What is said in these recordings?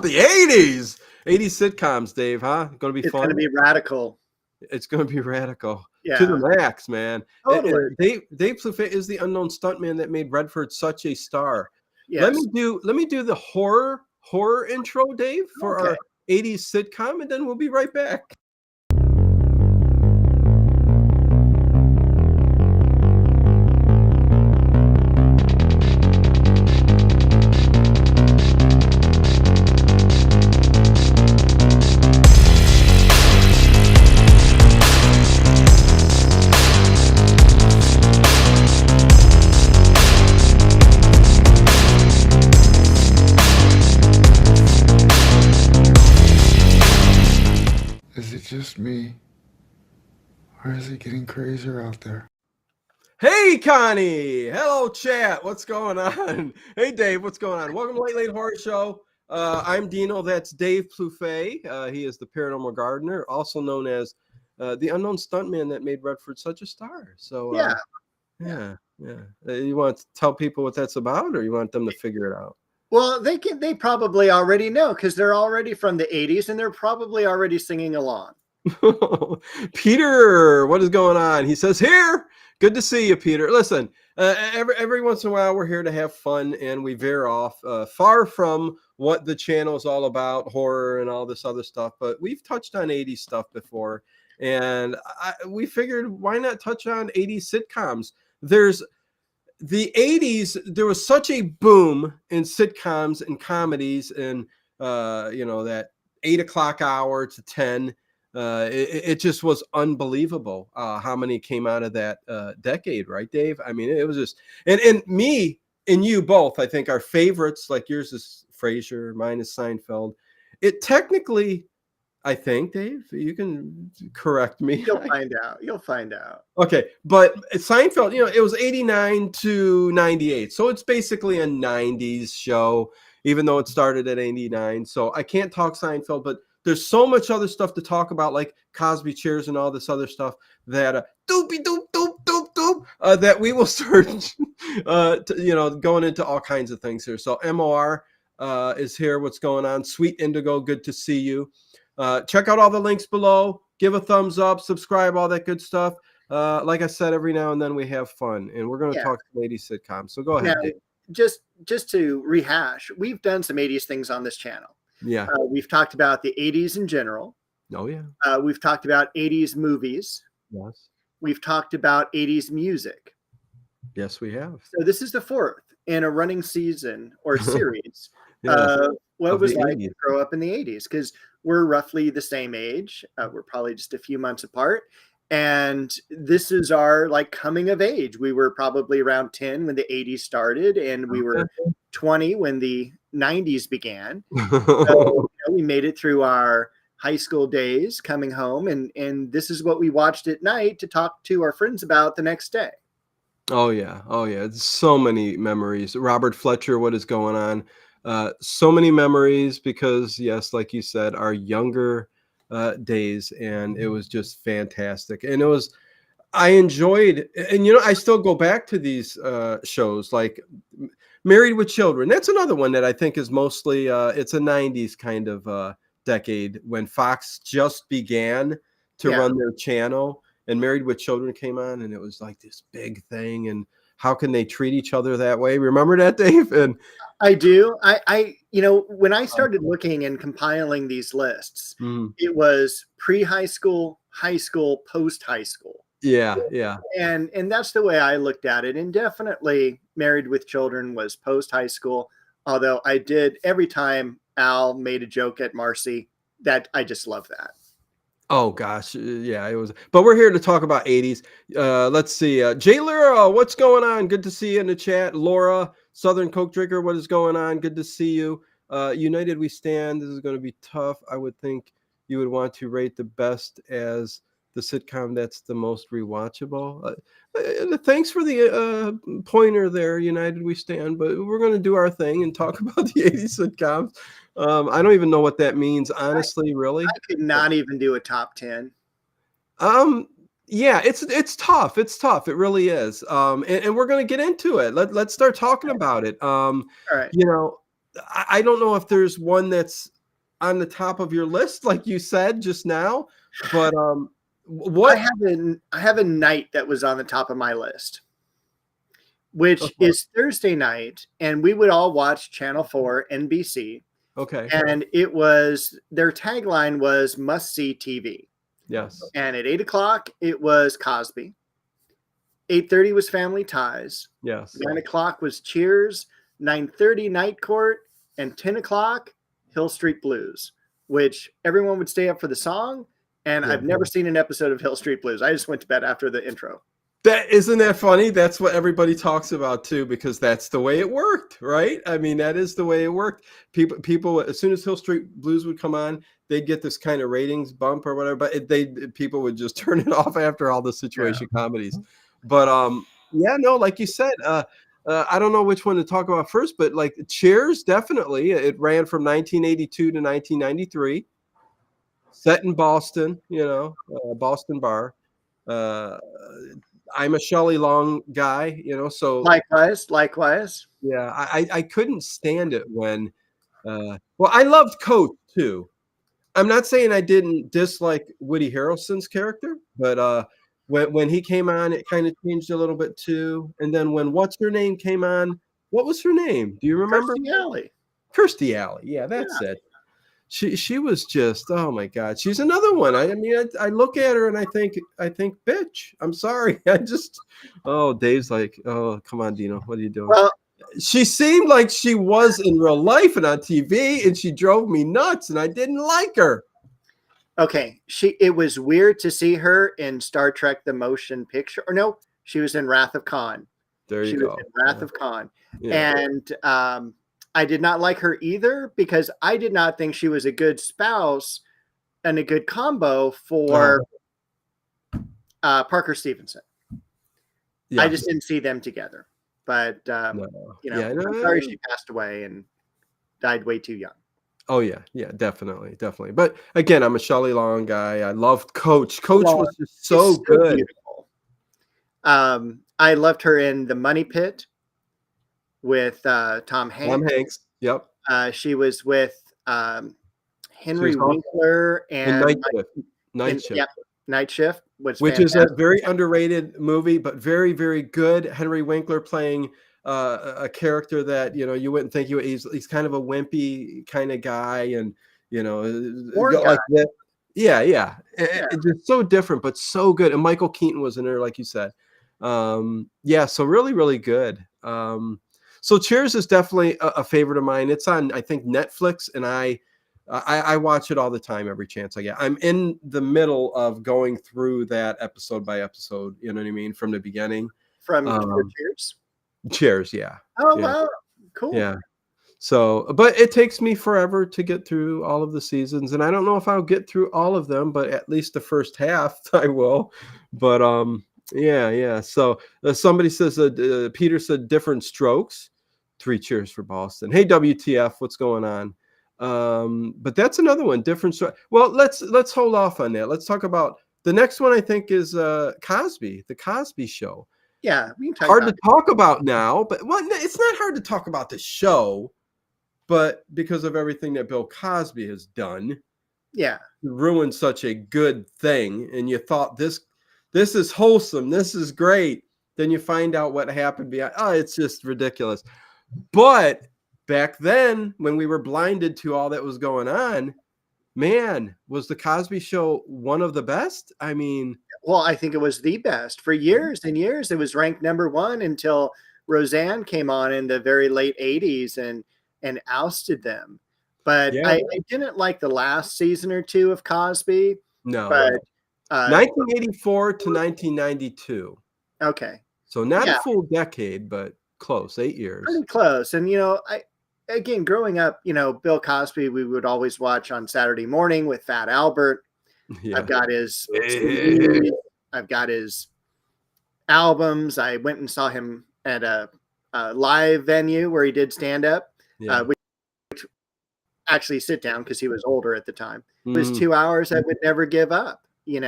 The 80s sitcoms, Dave, huh? Going to be It's fun. going to be radical. It's going to be radical Yeah. to the max, man. Totally. Dave Plouffe is the unknown stuntman that made Redford such a star. Yes. Let me do the horror intro, Dave, for our 80s sitcom, and then we'll be right back. Is it just me? Or is it getting crazier out there? Hey, Connie. Hello, chat. What's going on? Hey, Dave. What's going on? Welcome to Late Late Horror Show. I'm Dino. That's Dave Plouffe. He is the paranormal gardener, also known as the unknown stuntman that made Redford such a star. So, yeah. You want to tell people what that's about, or you want them to figure it out? Well, they probably already know because they're already from the 80s and they're probably already singing along. Peter, what is going on? He says, here. Good to see you, Peter. Listen, every once in a while, we're here to have fun, and we veer off far from what the channel is all about, horror and all this other stuff. But we've touched on 80s stuff before, and we figured, why not touch on 80s sitcoms? There's the 80s, there was such a boom in sitcoms and comedies, and that 8 o'clock hour to 10. It just was unbelievable how many came out of that decade, right, Dave? I mean, it was just, and me and you both, I think, our favorites, like yours is Frasier, mine is Seinfeld. It technically, I think, Dave, you can correct me. You'll find out. Okay, but Seinfeld, it was 89 to 98. So it's basically a 90s show, even though it started at 89. So I can't talk Seinfeld, but there's so much other stuff to talk about, like Cosby chairs and all this other stuff that doopy doop doop doop doop that we will start going into all kinds of things here. So MOR is here. What's going on? Sweet Indigo, good to see you. Check out all the links below. Give a thumbs up, subscribe, all that good stuff. Like I said, every now and then we have fun, and we're going to talk 80s sitcoms. So go ahead, Dave. Just to rehash, we've done some 80s things on this channel. Yeah. We've talked about the 80s in general. Oh, yeah. We've talked about 80s movies. Yes. We've talked about 80s music. Yes, we have. So this is the fourth in a running season or series. Yes. What it was like to grow up in the 80s, because we're roughly the same age. We're probably just a few months apart. And this is our coming of age. We were probably around 10 when the 80s started, and we were 20 when the 90s began. So we made it through our high school days coming home, and this is what we watched at night to talk to our friends about the next day. Oh yeah. It's so many memories. Robert Fletcher, what is going on? So many memories because, yes, like you said, our younger days, and it was just fantastic. And I enjoyed, and I still go back to these shows like Married with Children. That's another one that I think is mostly it's a 90s kind of decade when Fox just began to run their channel, and Married with Children came on, and it was like this big thing. And how can they treat each other that way? Remember that, Dave? And I do. I when I started looking and compiling these lists, it was pre-high school, high school, post-high school. Yeah. And that's the way I looked at it. And definitely Married with Children was post-high school. Although I did, every time Al made a joke at Marcy, that I just love that. Oh gosh, yeah, it was. But we're here to talk about 80s. Let's see. Jay Lira, what's going on? Good to see you in the chat. Laura, Southern Coke Drinker, what is going on? Good to see you. United We Stand. This is going to be tough. I would think you would want to rate the best as the sitcom that's the most rewatchable. Thanks for the pointer there, United We Stand. But we're going to do our thing and talk about the 80s sitcoms. I don't even know what that means, honestly, really. I could not even do a top 10. Yeah, it's tough. It's tough. It really is. And we're going to get into it. Let's start talking about it. All right. I don't know if there's one that's on the top of your list, like you said just now, but what? I have a night that was on the top of my list, which Okay. is Thursday night, and we would all watch Channel 4 NBC, Okay. and it was their tagline was "Must See TV," Yes. and at 8 o'clock it was Cosby. 8:30 was Family Ties. Yes. 9 o'clock was Cheers. 9:30 Night Court, and 10 o'clock Hill Street Blues, which everyone would stay up for the song. And Yeah. I've never seen an episode of Hill Street Blues. I just went to bed after the intro. Isn't that funny? That's what everybody talks about too, because that's the way it worked, right? I mean, that is the way it worked. People, as soon as Hill Street Blues would come on, they'd get this kind of ratings bump or whatever. But people would just turn it off after all the situation comedies. But yeah, no, like you said, I don't know which one to talk about first, but like Cheers, definitely. It ran from 1982 to 1993. Set in Boston, Boston bar. I'm a Shelley Long guy, so Likewise. yeah, I couldn't stand it when well, I loved Coach too. I'm not saying I didn't dislike Woody Harrelson's character, but when he came on, it kind of changed a little bit too. And then when What's Her Name came on, what was her name? Do you remember? Kirstie Alley. Kirstie Alley. Yeah, that's it. She was just, oh my God, she's another one. I mean, I look at her and I think, bitch, I'm sorry. Dave's like, oh, come on, Dino, what are you doing? Well, she seemed like she was in real life and on TV, and she drove me nuts, and I didn't like her. Okay, it was weird to see her in Star Trek: The Motion Picture. Or no, she was in Wrath of Khan. There you she go. Was in Wrath of Khan, yeah. And I did not like her either because I did not think she was a good spouse and a good combo for Parker Stevenson. Yeah. I just didn't see them together. But I'm sorry she passed away and died way too young. Oh yeah, definitely. But again, I'm a Shelley Long guy. I loved Coach. Coach was just so good. Beautiful. I loved her in The Money Pit with Tom Hanks. Tom Hanks. Yep. She was with Henry Winkler and Night Shift. Yeah, Night Shift, which is a very underrated movie, but very, very good. Henry Winkler playing a character that you wouldn't think he's kind of a wimpy kind of guy, and like that. Yeah. It's just so different, but so good. And Michael Keaton was in there, like you said. So really, really good. So Cheers is definitely a favorite of mine. It's on, I think, Netflix, and I watch it all the time, every chance I get. I'm in the middle of going through that episode by episode. You know what I mean, from the beginning. From Cheers. Cheers, yeah. Oh, yeah. Wow, cool. Yeah. So, but it takes me forever to get through all of the seasons, and I don't know if I'll get through all of them, but at least the first half I will. But yeah. So somebody says Peter said different strokes. 3 cheers for Boston. Hey, WTF, what's going on? But that's another one, different story. Well, let's hold off on that. Let's talk about the next one. I think is Cosby, the Cosby Show. Yeah, we can talk hard to talk about now, but it's not hard to talk about the show, but because of everything that Bill Cosby has done, ruined such a good thing, and you thought this is wholesome, this is great, then you find out what happened behind. Oh, it's just ridiculous. But back then, when we were blinded to all that was going on, man, was the Cosby Show one of the best? I mean, well, I think it was the best for years and years. It was ranked number 1 until Roseanne came on in the very late 80s and ousted them. But I didn't like the last season or 2 of Cosby. No. But 1984 to 1992. Okay. So not a full decade, but close, 8 years. Pretty close. And, again, growing up, Bill Cosby, we would always watch on Saturday morning with Fat Albert. Yeah. I've got his CDs. I've got his albums. I went and saw him at a live venue where he did stand up, which actually sit down because he was older at the time. It was 2 hours I would never give up, I'm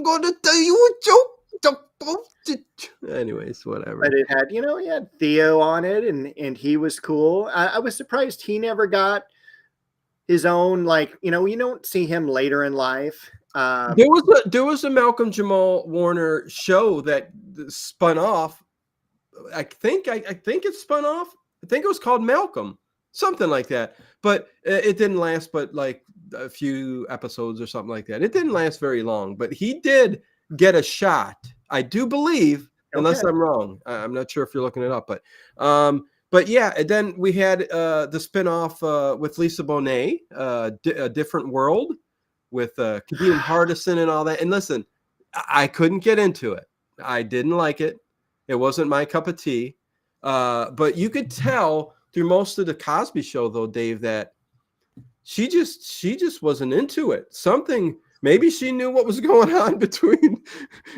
going to tell you a joke. Anyways, whatever. But it had, he had Theo on it, and he was cool. I was surprised he never got his own, like, you don't see him later in life. There was a Malcolm Jamal Warner show that spun off. I think it spun off. I think it was called Malcolm, something like that. But it didn't last but like a few episodes or something like that. It didn't last very long, but he did get a shot, I do believe, unless I'm wrong. I'm not sure if you're looking it up, but yeah. And then we had the spinoff with Lisa Bonet, A Different World, with Kadeem Hardison and all that. And listen, I couldn't get into it. I didn't like it. It wasn't my cup of tea. But you could tell through most of the Cosby Show, though, Dave, that she just wasn't into it. Something, maybe she knew what was going on between,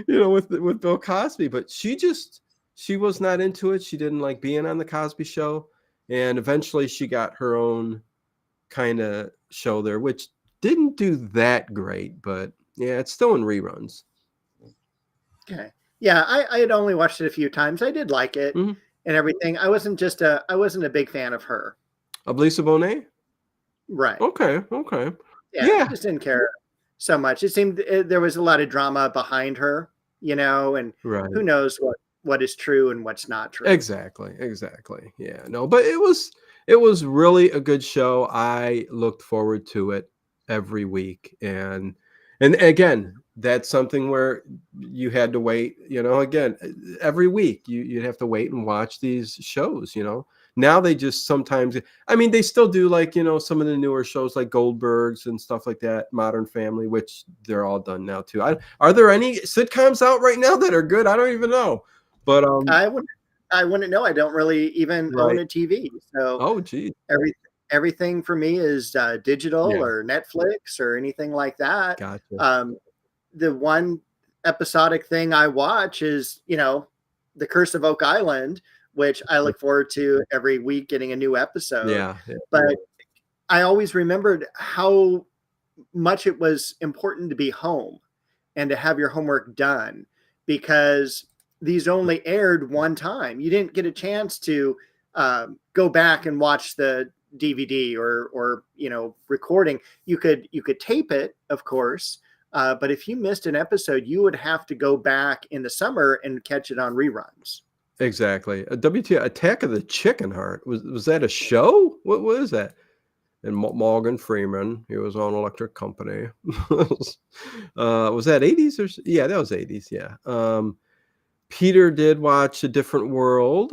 with Bill Cosby, but she was not into it. She didn't like being on the Cosby Show. And eventually she got her own kind of show there, which didn't do that great, but yeah, it's still in reruns. Okay. Yeah, I had only watched it a few times. I did like it and everything. I wasn't a big fan of her. Of Lisa Bonet? Right. Okay. Yeah. I just didn't care so much. It seemed there was a lot of drama behind her, and right. Who knows what is true and what's not true. Exactly. Yeah, no, but it was really a good show. I looked forward to it every week. And again, that's something where you had to wait, again, every week you'd have to wait and watch these shows, Now they just sometimes, they still do like, some of the newer shows like Goldberg's and stuff like that, Modern Family, which they're all done now too. Are there any sitcoms out right now that are good? I don't even know. But I wouldn't know. I don't really even own a TV. So geez. Everything for me is digital or Netflix or anything like that. Gotcha. The one episodic thing I watch is, The Curse of Oak Island, which I look forward to every week getting a new episode. Yeah. But I always remembered how much it was important to be home and to have your homework done, because these only aired one time. You didn't get a chance to go back and watch the DVD or recording. You could tape it, of course, but if you missed an episode, you would have to go back in the summer and catch it on reruns. Exactly. WTF, Attack of the Chicken Heart. Was that a show? What is that? And Morgan Freeman, he was on Electric Company. Was that 80s or? Yeah, that was 80s. Yeah. Peter did watch A Different World.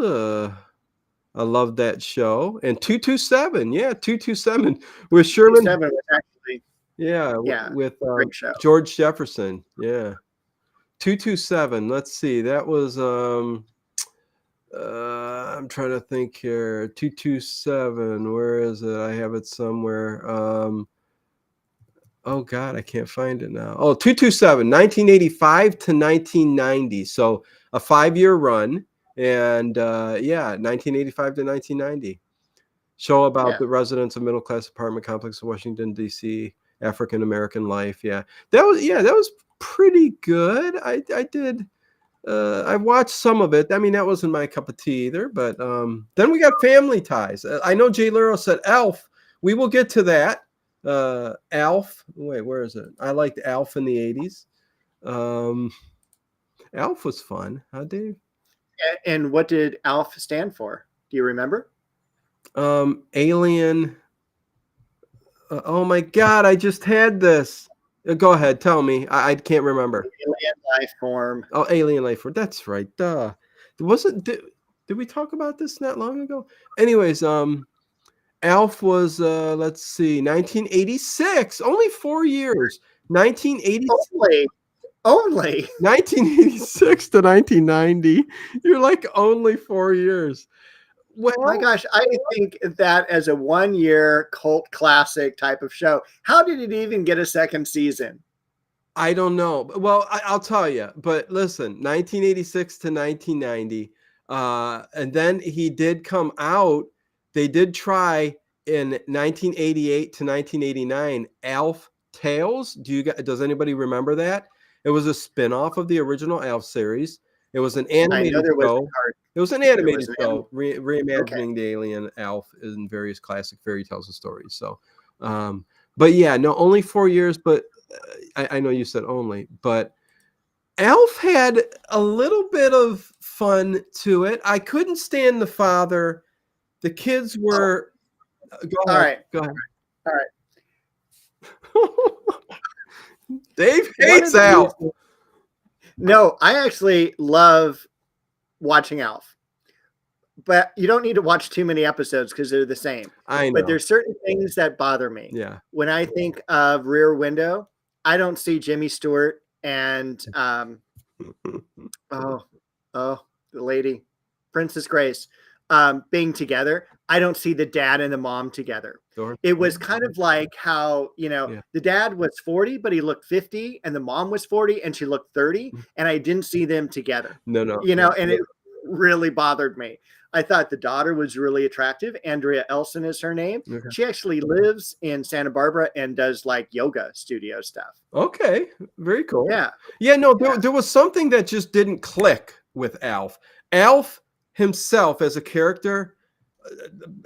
I love that show. And 227. Yeah, 227 with Sherman. 227 was actually, with great show. George Jefferson. Yeah. 227. Let's see. That was I'm trying to think here. 227. Where is it? I have it somewhere. Oh God, I can't find it now. Oh, 227, 1985 to 1990. So a 5-year run. And 1985 to 1990. Show about the residents of middle-class apartment complex in Washington, D.C., African-American life. Yeah. That was pretty good. I did. I watched some of it. That wasn't my cup of tea either. But then we got Family Ties. I know Jay Lero said Alf. We will get to that. Alf. Wait, where is it? I liked Alf in the 80s. Alf was fun. Huh, Dave? And what did Alf stand for? Do you remember? Alien. Oh my God, I just had this. Go ahead, tell me. I can't remember. Alien life form. Oh, alien life form. That's right. Duh. Did we talk about this not long ago? Anyways, Alf was let's see, 1986. Only 4 years. 1980. Only 1986 to 1990. You're like only 4 years. Well, my gosh, I think that as a 1-year cult classic type of show. How did it even get a second season? I don't know. Well, I'll tell you. But listen, 1986 to 1990. And then he did come out. They did try in 1988 to 1989 Alf Tales. Does anybody remember that? It was a spin-off of the original Alf series. It was an I know animated there was a show. card. It was an There animated was an show Okay. reimagining the alien Alf in various classic fairy tales and stories. So, but yeah, no, only 4 years. But I know you said only, but Alf had a little bit of fun to it. I couldn't stand the father. The kids Oh, were. Go all ahead. right. Go ahead. All right. Dave One of hates the Alf. reasons, no, I actually love watching Alf, but you don't need to watch too many episodes because they're the same. I But know. there's certain things that bother me. Yeah. When I think of Rear Window, I don't see Jimmy Stewart and oh, the lady, Princess Grace, being together. I don't see the dad and the mom together. Sure. It was kind of like how, Yeah. the dad was 40, but he looked 50, and the mom was 40 and she looked 30, and I didn't see them together, No, no. and it really bothered me. I thought the daughter was really attractive. Andrea Elson is her name. Okay. She actually lives in Santa Barbara and does like yoga studio stuff. Okay. Very cool. Yeah. Yeah, no, there was something that just didn't click with Alf. Alf himself as a character,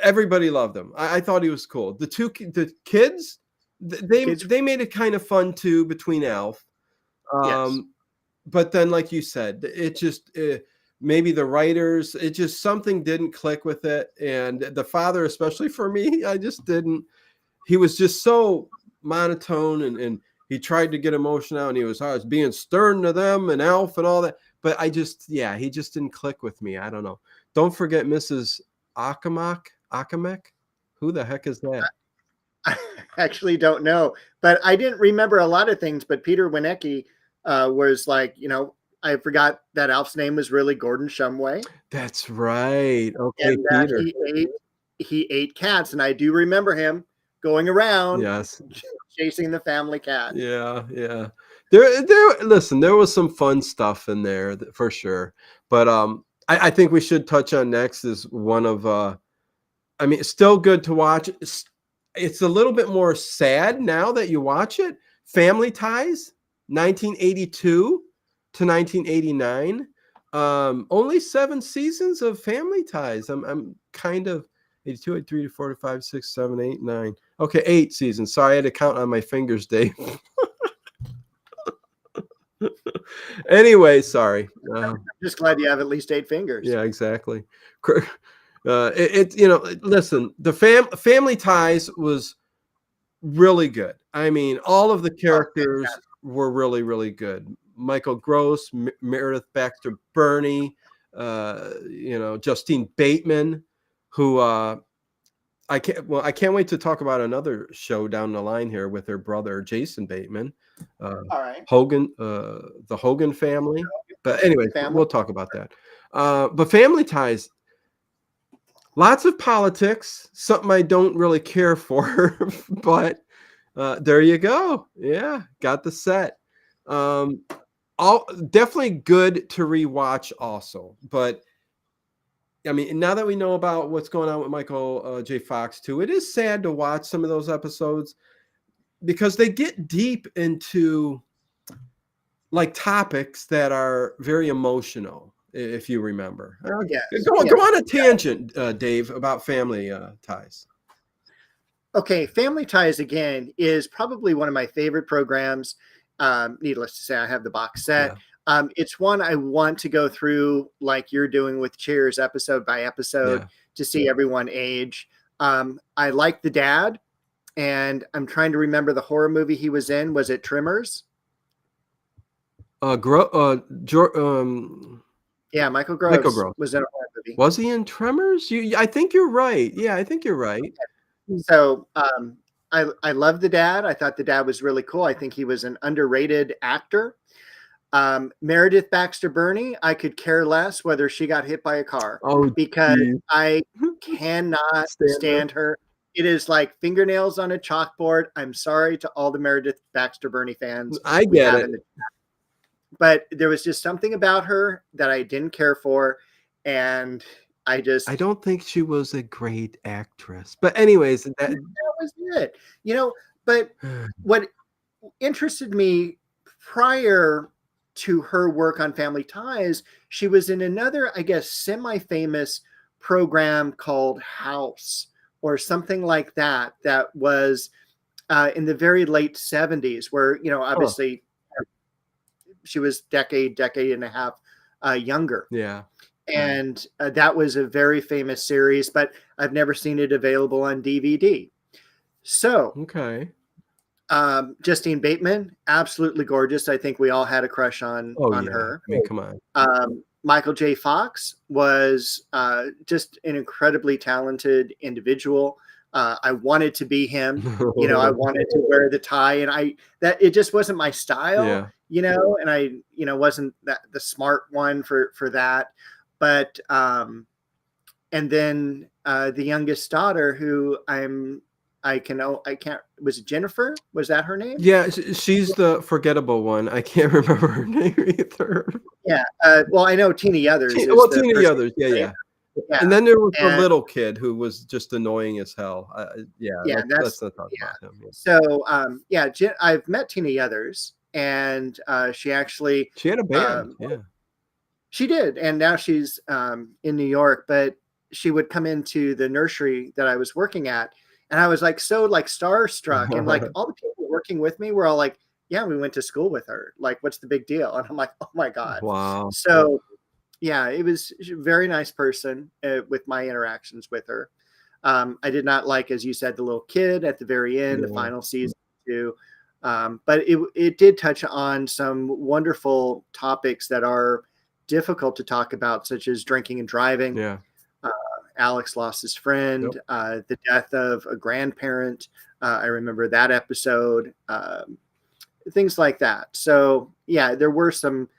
everybody loved him. I thought he was cool. The kids, they made it kind of fun too between Alf. Yes. But then, like you said, it just maybe the writers, it just something didn't click with it, and the father, especially for me, I just didn't. He was just so monotone, and he tried to get emotion out, and he was always being stern to them and Alf and all that. But he just didn't click with me. I don't know. Don't forget Mrs. Akamek. Who the heck is that? I actually don't know, but I didn't remember a lot of things. But Peter Winnecke was like, I forgot that Alf's name was really Gordon Shumway. That's right. Okay, and that Peter. he ate cats, and I do remember him going around, Yes, chasing the family cat. Yeah. Listen, there was some fun stuff in there for sure. But I think we should touch on next is one of I mean, it's still good to watch. It's a little bit more sad now that you watch it. Family Ties, 1982 to 1989. Only 7 seasons of Family Ties. I'm kind of 82, 83, 4, 5, 6, 7, 8, 9. Okay, 8 seasons. Sorry, I had to count on my fingers, Dave. Anyway, sorry. I'm just glad you have at least 8 fingers. Yeah, exactly. Listen, the Family Ties was really good. I mean, all of the characters were really, really good. Michael Gross, Meredith Baxter Burney, Justine Bateman, who I can't wait to talk about another show down the line here with her brother Jason Bateman. All right. Hogan, the Hogan family. But anyway, we'll talk about that. But Family Ties, lots of politics, something I don't really care for, but there you go. Yeah, got the set. All definitely good to rewatch also. But I mean, now that we know about what's going on with Michael J. Fox too, it is sad to watch some of those episodes because they get deep into like topics that are very emotional, if you remember. Go on a tangent, Dave, about Family Ties. Okay, Family Ties again is probably one of my favorite programs. Needless to say, I have the box set. Yeah. It's one I want to go through like you're doing with Cheers, episode by episode, to see everyone age. I like the dad, and I'm trying to remember the horror movie he was in. Was it Tremors? Yeah, Michael Gross was in a horror movie. Was he in Tremors? I think you're right. Yeah, I think you're right. So I love the dad. I thought the dad was really cool. I think he was an underrated actor. Meredith Baxter Burney, I could care less whether she got hit by a car because I cannot stand her. It is like fingernails on a chalkboard. I'm sorry to all the Meredith Baxter Burney fans. I get it. But there was just something about her that I didn't care for. And I don't think she was a great actress. But anyways, that was it. But what interested me prior to her work on Family Ties, she was in another, I guess, semi-famous program called House or something like that. That was in the very late 70s, where, obviously she was decade and a half younger. Yeah. And that was a very famous series, but I've never seen it available on DVD. So, Okay. Justine Bateman, absolutely gorgeous. I think we all had a crush on Yeah. her. I mean, come on. Michael J. Fox was just an incredibly talented individual. I wanted to be him. I wanted to wear the tie, and it just wasn't my style. Yeah. And I wasn't the smart one for that. But and then the youngest daughter, who I can't, was it Jennifer? Was that her name? Yeah, she's the forgettable one. I can't remember her name either. Yeah. Well, I know Tina Yothers. Tina Yothers. Yeah. And then there was the little kid who was just annoying as hell. Let's not talk about him. Yeah. So, I've met Tina Yothers, and she had a band. Yeah. She did, and now she's in New York. But she would come into the nursery that I was working at, and I was starstruck, and all the people working with me were all like, "Yeah, we went to school with her. Like, what's the big deal?" And I'm like, "Oh my god!" Wow. So, yeah, it was a very nice person with my interactions with her. I did not like, as you said, the little kid at the very end, the final season too. But it did touch on some wonderful topics that are difficult to talk about, such as drinking and driving. Yeah. Alex lost his friend, the death of a grandparent. I remember that episode, things like that. So yeah, there were some,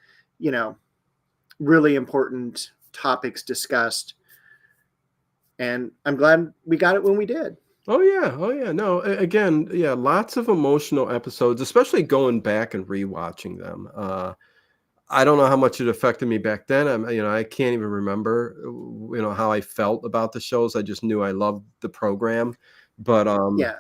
really important topics discussed, and I'm glad we got it when we did. Oh yeah. No, again, yeah, lots of emotional episodes, especially going back and rewatching them. I don't know how much it affected me back then. I can't even remember, how I felt about the shows. I just knew I loved the program. But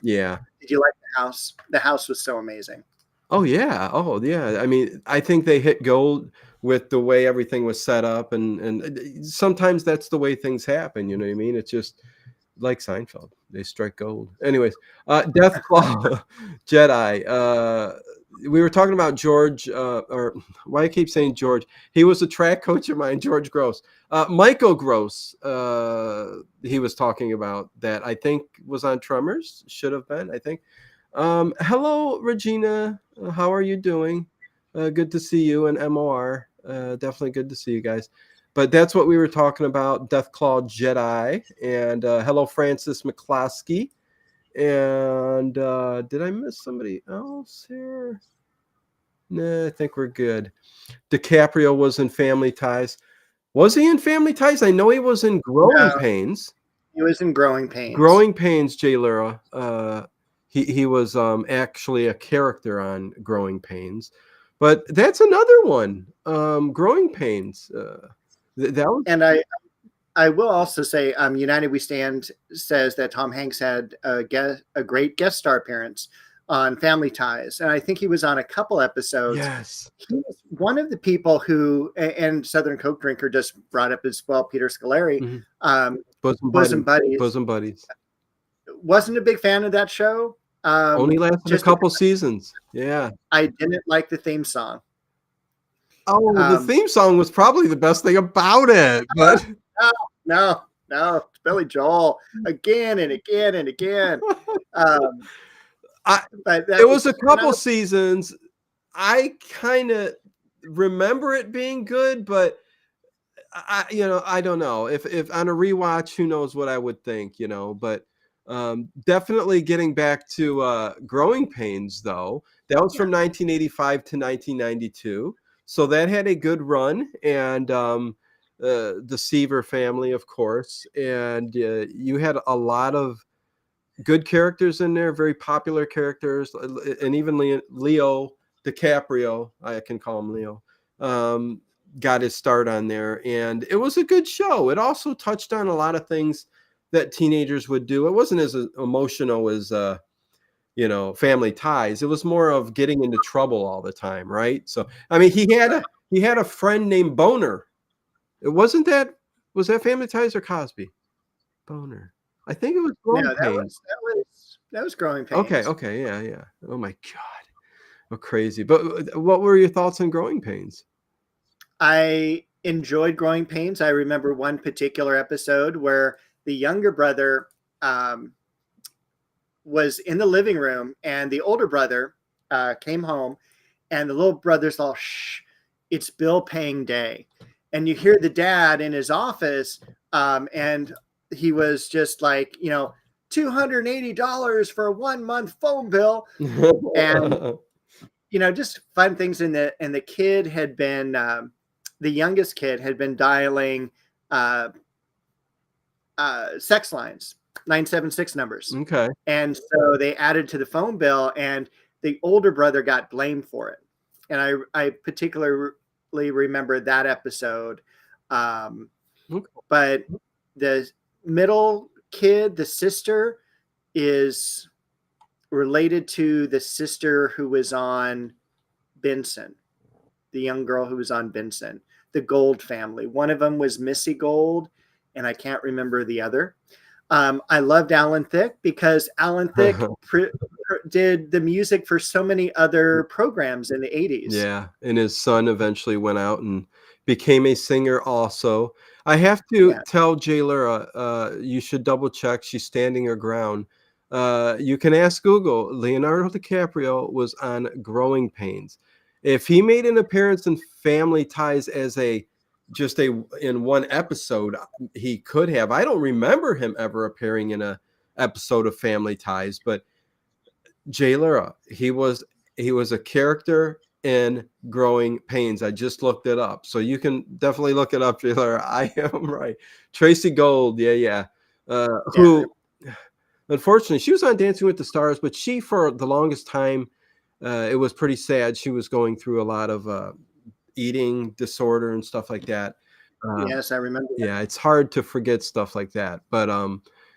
yeah. Did you like The House? The House was so amazing. Oh yeah. I mean, I think they hit gold with the way everything was set up, and sometimes that's the way things happen. You know what I mean? It's just like Seinfeld. They strike gold. Anyways, Death Claw Jedi. We were talking about George, or why I keep saying George. He was a track coach of mine, George Gross. Michael Gross, he was talking about that, I think was on Tremors, should have been, I think. Hello, Regina. How are you doing? Good to see you, and MOR. Definitely good to see you guys. But that's what we were talking about, Deathclaw Jedi. And hello, Francis McCloskey. And did I miss somebody else here? Nah, I think we're good. DiCaprio was in Family Ties. Was he in Family Ties? I know he was in Growing Pains. He was in Growing Pains. Growing Pains, Jay Lura. He was actually a character on Growing Pains. But that's another one. Growing Pains. That was... And I will also say, United We Stand says that Tom Hanks had a great guest star appearance on Family Ties, and I think he was on a couple episodes. Yes, he was one of the people who, and Southern Coke Drinker just brought up as well, Peter Scolari, Bosom Buddies. Wasn't a big fan of that show. Only lasted a couple seasons. Yeah, I didn't like the theme song. Oh, the theme song was probably the best thing about it. But no, it's Billy Joel again and again and again. It was a couple seasons. I kind of remember it being good, but I don't know if on a rewatch, who knows what I would think, but definitely getting back to Growing Pains, though, that was from 1985 to 1992. So that had a good run, and the Seaver family, of course, and you had a lot of good characters in there, very popular characters, and even Leo DiCaprio, I can call him Leo, got his start on there, and it was a good show. It also touched on a lot of things that teenagers would do. It wasn't as emotional as Family Ties. It was more of getting into trouble all the time, right? So, I mean, he had a friend named Boner. It wasn't that was that Family Ties or Cosby? Boner. I think it was No, Growing Pains. that was Growing Okay, Pains. okay, yeah, yeah. Oh my God. Oh, crazy. But what were your thoughts on Growing Pains? I enjoyed Growing Pains. I remember one particular episode where the younger brother was in the living room, and the older brother came home, and the little brother's all, "Shh, it's bill paying day." And you hear the dad in his office, and he was just like, $280 for a 1 month phone bill. And just fun things. And the kid had been the youngest kid had been dialing uh, sex lines, 976 numbers. Okay. And so they added to the phone bill, and the older brother got blamed for it. And I particularly remember that episode. Okay. But the middle kid, the sister, is related to the sister who was on Benson, the young girl who was on Benson, the Gold family. One of them was Missy Gold, and I can't remember the other. I loved Alan Thicke because Alan Thicke did the music for so many other programs in the 80s. Yeah, and his son eventually went out and became a singer also. I have to Yeah. tell Jaylura, you should double check. She's standing her ground. You can ask Google. Leonardo DiCaprio was on Growing Pains. If he made an appearance in Family Ties as in one episode, he could have. I don't remember him ever appearing in a episode of Family Ties, but Jaylura, he was a character in Growing Pains. I just looked it up, so you can definitely look it up, Jaylura. I am right. Tracy Gold, yeah. Who, unfortunately, she was on Dancing with the Stars, but she, for the longest time, it was pretty sad. She was going through a lot of eating disorder and stuff like that. Yes, I remember that. Yeah, it's hard to forget stuff like that. But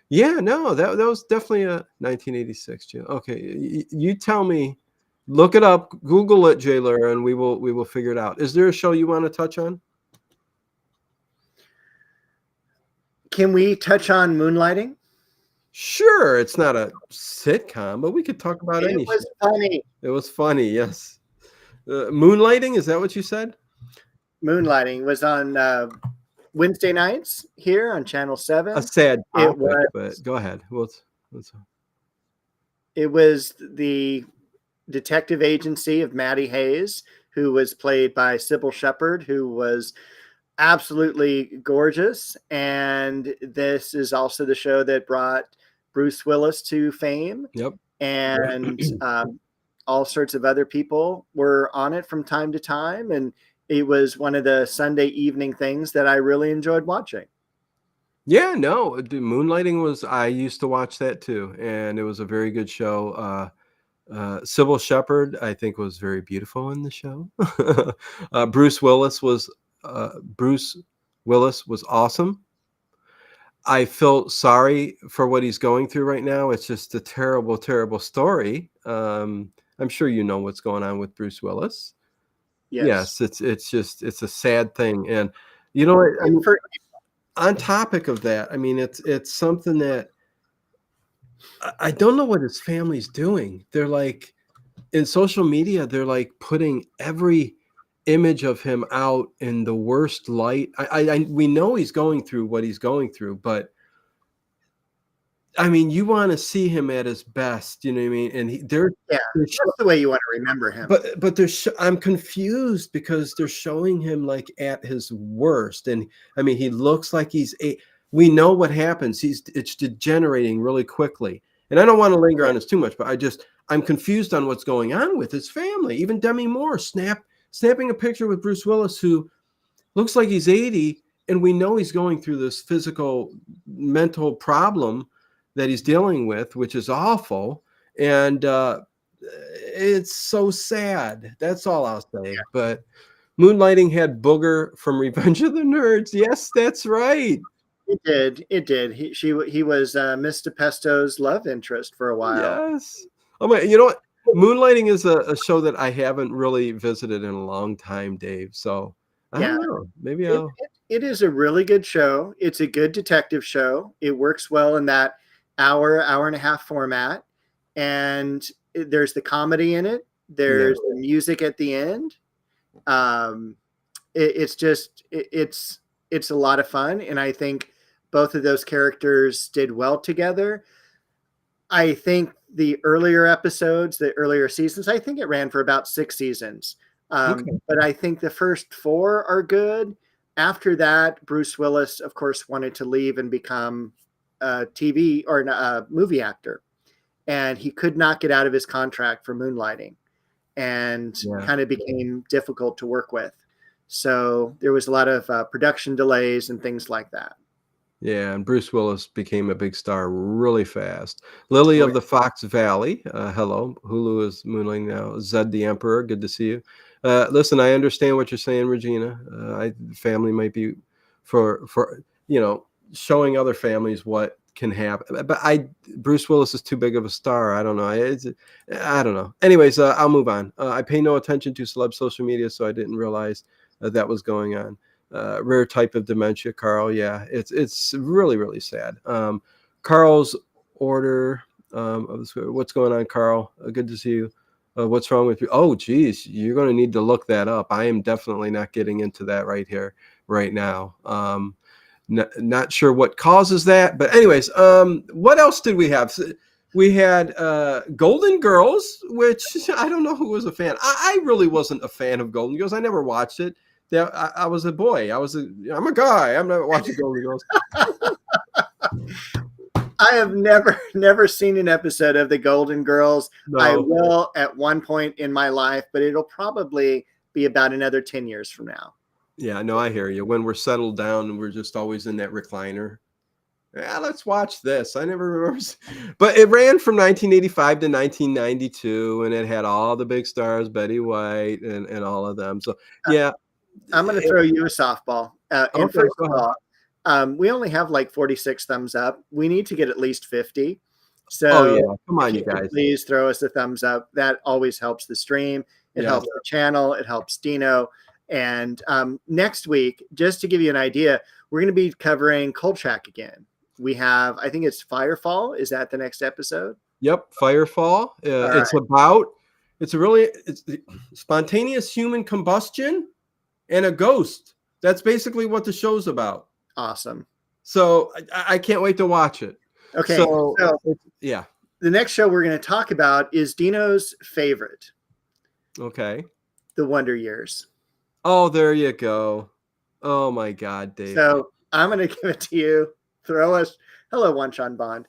yeah, no, that was definitely a 1986. Okay, you tell me, look it up, Google it, Jaylor, and we will figure it out. Is there a show you want to touch on? Can we touch on Moonlighting? Sure, it's not a sitcom, but we could talk about any. It was funny. It was funny, yes. Moonlighting, is that what you said? Moonlighting was on Wednesday nights here on Channel 7. A sad topic, but go ahead. It was the detective agency of Maddie Hayes, who was played by Sybil Shepherd, who was absolutely gorgeous. And this is also the show that brought Bruce Willis to fame. Yep. And all sorts of other people were on it from time to time. And it was one of the Sunday evening things that I really enjoyed watching. Yeah, no, Moonlighting I used to watch that too, and it was a very good show. Sybil Shepherd, I think, was very beautiful in the show. Bruce Willis was awesome. I felt sorry for what he's going through right now. It's just a terrible, terrible story. I'm sure you know what's going on with Bruce Willis. Yes, it's a sad thing. And you know what? I mean, on topic of that, I mean, it's something that I don't know what his family's doing. They're like, in social media, they're like putting every image of him out in the worst light. We know he's going through what he's going through, but I mean, you want to see him at his best, you know what I mean? And that's the way you want to remember him. But I'm confused because they're showing him like at his worst, and I mean, he looks like we know what happens. It's degenerating really quickly, and I don't want to linger on this too much, but I'm confused on what's going on with his family. Even Demi Moore snapping a picture with Bruce Willis, who looks like he's 80, and we know he's going through this physical, mental problem that he's dealing with, which is awful. And it's so sad. That's all I'll say. Yeah. But Moonlighting had Booger from Revenge of the Nerds. Yes, that's right. It did. He was Mr. Pesto's love interest for a while. Yes. Oh my, you know what? Moonlighting is a show that I haven't really visited in a long time, Dave. So I Yeah, don't know. Maybe it, I'll. it is a really good show. It's a good detective show. It works well in that hour and a half format. And there's the comedy in it. Yeah. There's the music at the end. Um, it's just it's a lot of fun, and I think both of those characters did well together. I think the earlier episodes, the earlier seasons, I think it ran for about 6 seasons. Okay. But I think the first four are good. After that, Bruce Willis, of course, wanted to leave and become a TV or a movie actor. And he could not get out of his contract for Moonlighting, and Yeah. kind of became difficult to work with. So there was a lot of production delays and things like that. Yeah, and Bruce Willis became a big star really fast. Lily Oh, of the Fox Valley, hello. Hulu is Moonlighting now. Zed the Emperor, good to see you. Listen, I understand what you're saying, Regina. Family might be for showing other families what can happen. But Bruce Willis is too big of a star. I don't know. I don't know. Anyways, I'll move on. I pay no attention to celeb social media, so I didn't realize that was going on. Rare type of dementia, Carl. Yeah, it's really, really sad. Carl's order. What's going on, Carl? Good to see you. What's wrong with you? Oh, geez, you're going to need to look that up. I am definitely not getting into that right here, right now. Not sure what causes that, but anyways, what else did we have? We had Golden Girls, which I don't know who was a fan. I really wasn't a fan of Golden Girls. I never watched it. I was a boy. I'm a guy. I'm not watching Golden Girls. I have never seen an episode of the Golden Girls. No. I will at one point in my life, but it'll probably be about another 10 years from now. Yeah, no, I hear you. When we're settled down and we're just always in that recliner. Yeah, let's watch this. I never remember. But it ran from 1985 to 1992, and it had all the big stars, Betty White and all of them. So, yeah. I'm going to throw you a softball. And Okay, first go of ahead. all, we only have like 46 thumbs up. We need to get at least 50. So Oh, yeah. Come on, if you guys. please throw us a thumbs up. That always helps the stream. It Yeah. helps the channel. It helps Dino. And next week, just to give you an idea, we're going to be covering Kolchak again. We have, I think it's Firefall. Is that the next episode? Yep, Firefall. It's the spontaneous human combustion and a ghost. That's basically what the show's about. Awesome. So I can't wait to watch it. Okay. So yeah. The next show we're going to talk about is Dino's favorite. Okay. The Wonder Years. Oh, there you go. Oh my God, Dave. So I'm going to give it to you. Throw us. Hello, One Sean Bond.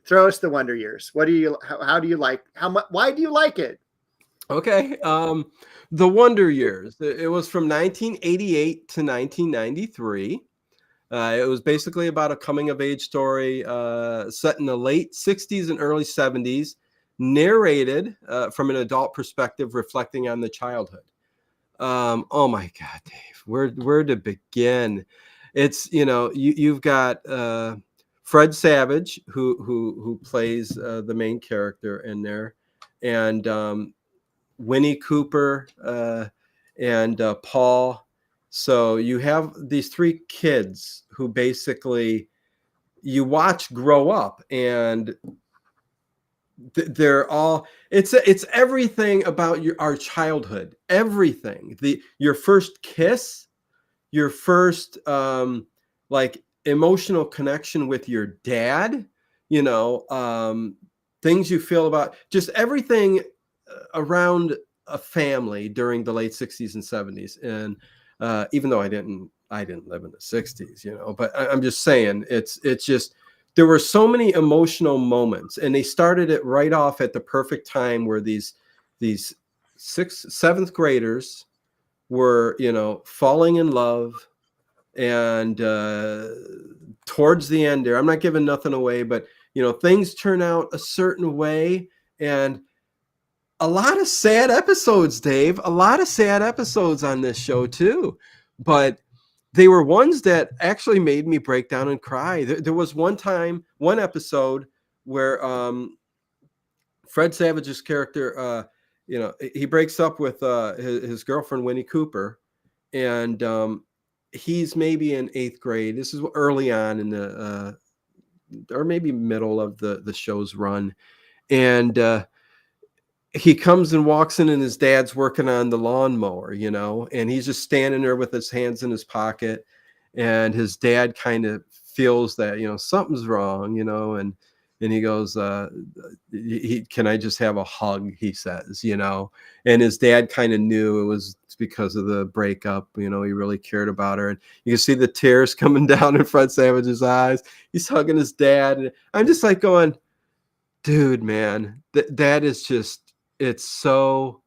Throw us the Wonder Years. What do you? How do you like? How much? Why do you like it? Okay. The Wonder Years. It was from 1988 to 1993. It was basically about a coming of age story set in the late 60s and early 70s, narrated from an adult perspective, reflecting on the childhood. Oh my God, Dave, where to begin? It's, you've got Fred Savage who plays the main character in there, and Winnie Cooper and Paul. So you have these three kids who basically you watch grow up, and they're all it's everything about our childhood. Everything, your first kiss, your first like emotional connection with your dad, things you feel about just everything around a family during the late 60s and 70s. And even though I didn't live in the 60s, but I'm just saying it's just there were so many emotional moments, and they started it right off at the perfect time where these 6th, 7th graders were, falling in love. And towards the end there, I'm not giving nothing away, but things turn out a certain way, and a lot of sad episodes, Dave. A lot of sad episodes on this show too, but they were ones that actually made me break down and cry. There was one episode where Fred Savage's character, he breaks up with his girlfriend Winnie Cooper, and he's maybe in 8th grade. This is early on in the or maybe middle of the show's run, and he comes and walks in, and his dad's working on the lawnmower, and he's just standing there with his hands in his pocket, and his dad kind of feels that something's wrong, and he goes, can I just have a hug, he says, and his dad kind of knew it was because of the breakup. He really cared about her, and you can see the tears coming down in Fred Savage's eyes. He's hugging his dad, and I'm just like going, dude, man, that is just, it's so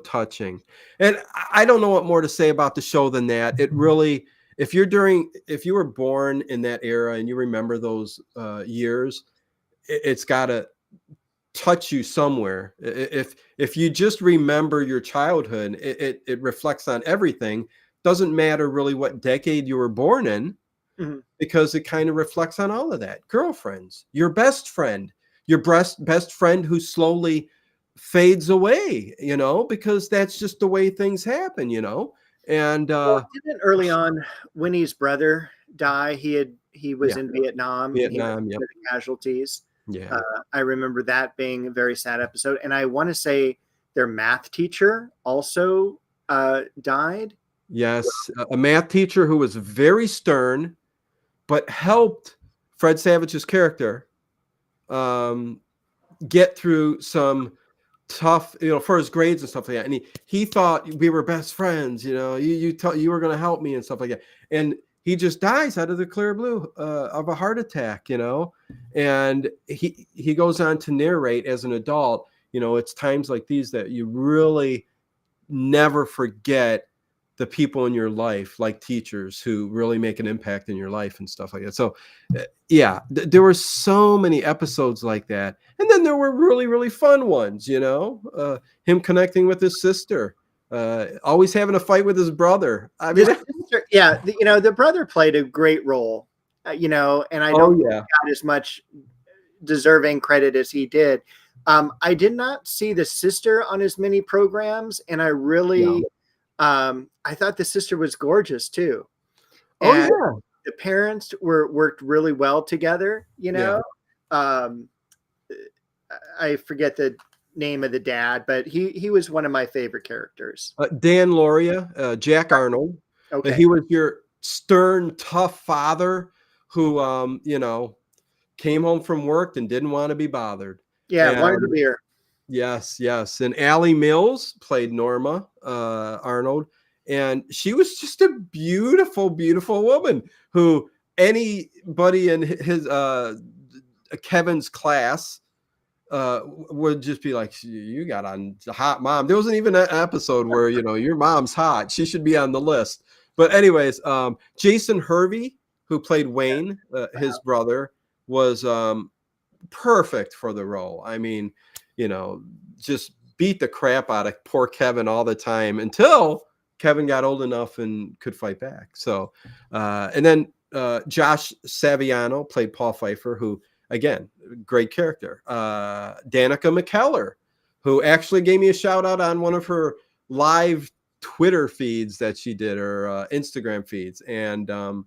touching. And I don't know what more to say about the show than that. It really, if you were born in that era and you remember those years, it's got to touch you somewhere. If you just remember your childhood, it reflects on everything. Doesn't matter really what decade you were born in, because it kind of reflects on all of that. Girlfriends, your best friend, your best friend who slowly fades away, because that's just the way things happen, and didn't early on Winnie's brother die? He was in Vietnam. He was one of the casualties. Yeah. I remember that being a very sad episode, and I want to say their math teacher also died. Yes, a math teacher who was very stern, but helped Fred Savage's character get through some tough, for his grades and stuff like that. And he thought we were best friends, you were going to help me and stuff like that. And he just dies out of the clear blue of a heart attack, and he goes on to narrate as an adult, it's times like these that you really never forget the people in your life, like teachers who really make an impact in your life and stuff like that. So there were so many episodes like that. And then there were really, really fun ones, him connecting with his sister, always having a fight with his brother. I mean, the brother played a great role, and I don't got as much deserving credit as he did. I did not see the sister on as many programs, and I really, I thought the sister was gorgeous too. And the parents worked really well together, I forget the name of the dad, but he was one of my favorite characters. Dan Lauria, Jack Arnold. Okay. He was your stern, tough father who, came home from work and didn't want to be bothered. Yeah, wanted a beer. Yes. And Allie Mills played Norma Arnold, and she was just a beautiful, beautiful woman who anybody in his Kevin's class would just be like, you got on the hot mom. There wasn't even an episode where your mom's hot. She should be on the list. But anyways, Jason Hervey, who played Wayne, his brother, was perfect for the role. I mean, just beat the crap out of poor Kevin all the time until Kevin got old enough and could fight back. So, and then Josh Saviano played Paul Pfeiffer, who, again, great character. Danica McKellar, who actually gave me a shout out on one of her live Twitter feeds that she did, or Instagram feeds. And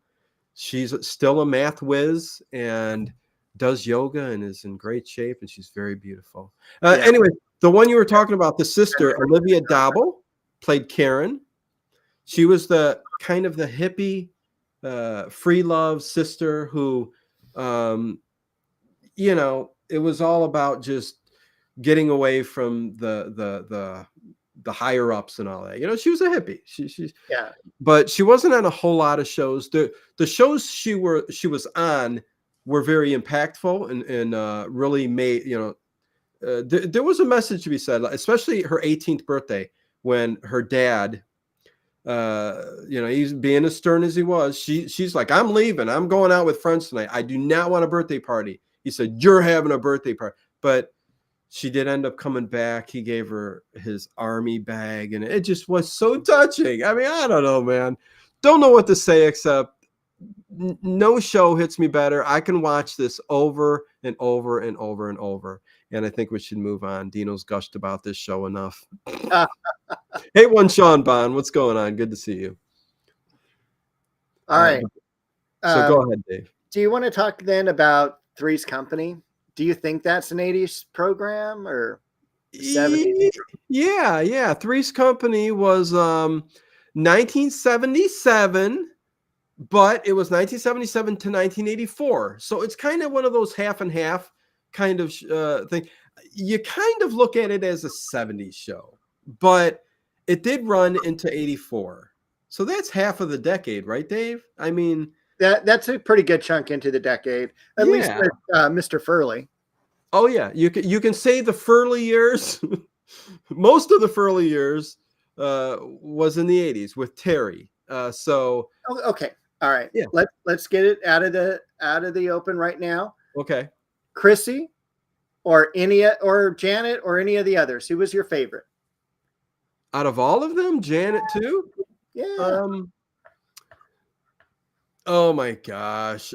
she's still a math whiz and does yoga and is in great shape, and she's very beautiful. Anyway, the one you were talking about, the sister, Olivia Dobble, played Karen. She was the kind of the hippie, free love sister who, it was all about just getting away from the higher ups and all that. She was a hippie. But she wasn't on a whole lot of shows. The shows she was on were very impactful and really made, there was a message to be said, especially her 18th birthday, when her dad, he's being as stern as he was. She's like, I'm leaving. I'm going out with friends tonight. I do not want a birthday party. He said, you're having a birthday party. But she did end up coming back. He gave her his army bag, and it just was so touching. I mean, I don't know, man. Don't know what to say except no show hits me better. I can watch this over and over and over and over. and I think we should move on. Dino's gushed about this show enough. All Hey, one Sean Bond, what's going on? Good to see you. right. So go ahead, Dave. Do you want to talk then about Three's Company? Do you think that's an 80s program or 70s? Yeah. Three's Company was 1977, but it was 1977 to 1984. So it's kind of one of those half and half kind of thing. You kind of look at it as a 70s show, but it did run into 84. So that's half of the decade, right, Dave? I mean, That's a pretty good chunk into the decade, at least with Mr. Furley. Oh yeah, you can say the Furley years. Most of the Furley years was in the 80s with Terry. So okay, all right. Yeah. Let's get it out of the open right now. Okay. Chrissy, or Janet, or any of the others. Who was your favorite? Out of all of them, Janet too. Yeah. Oh my gosh.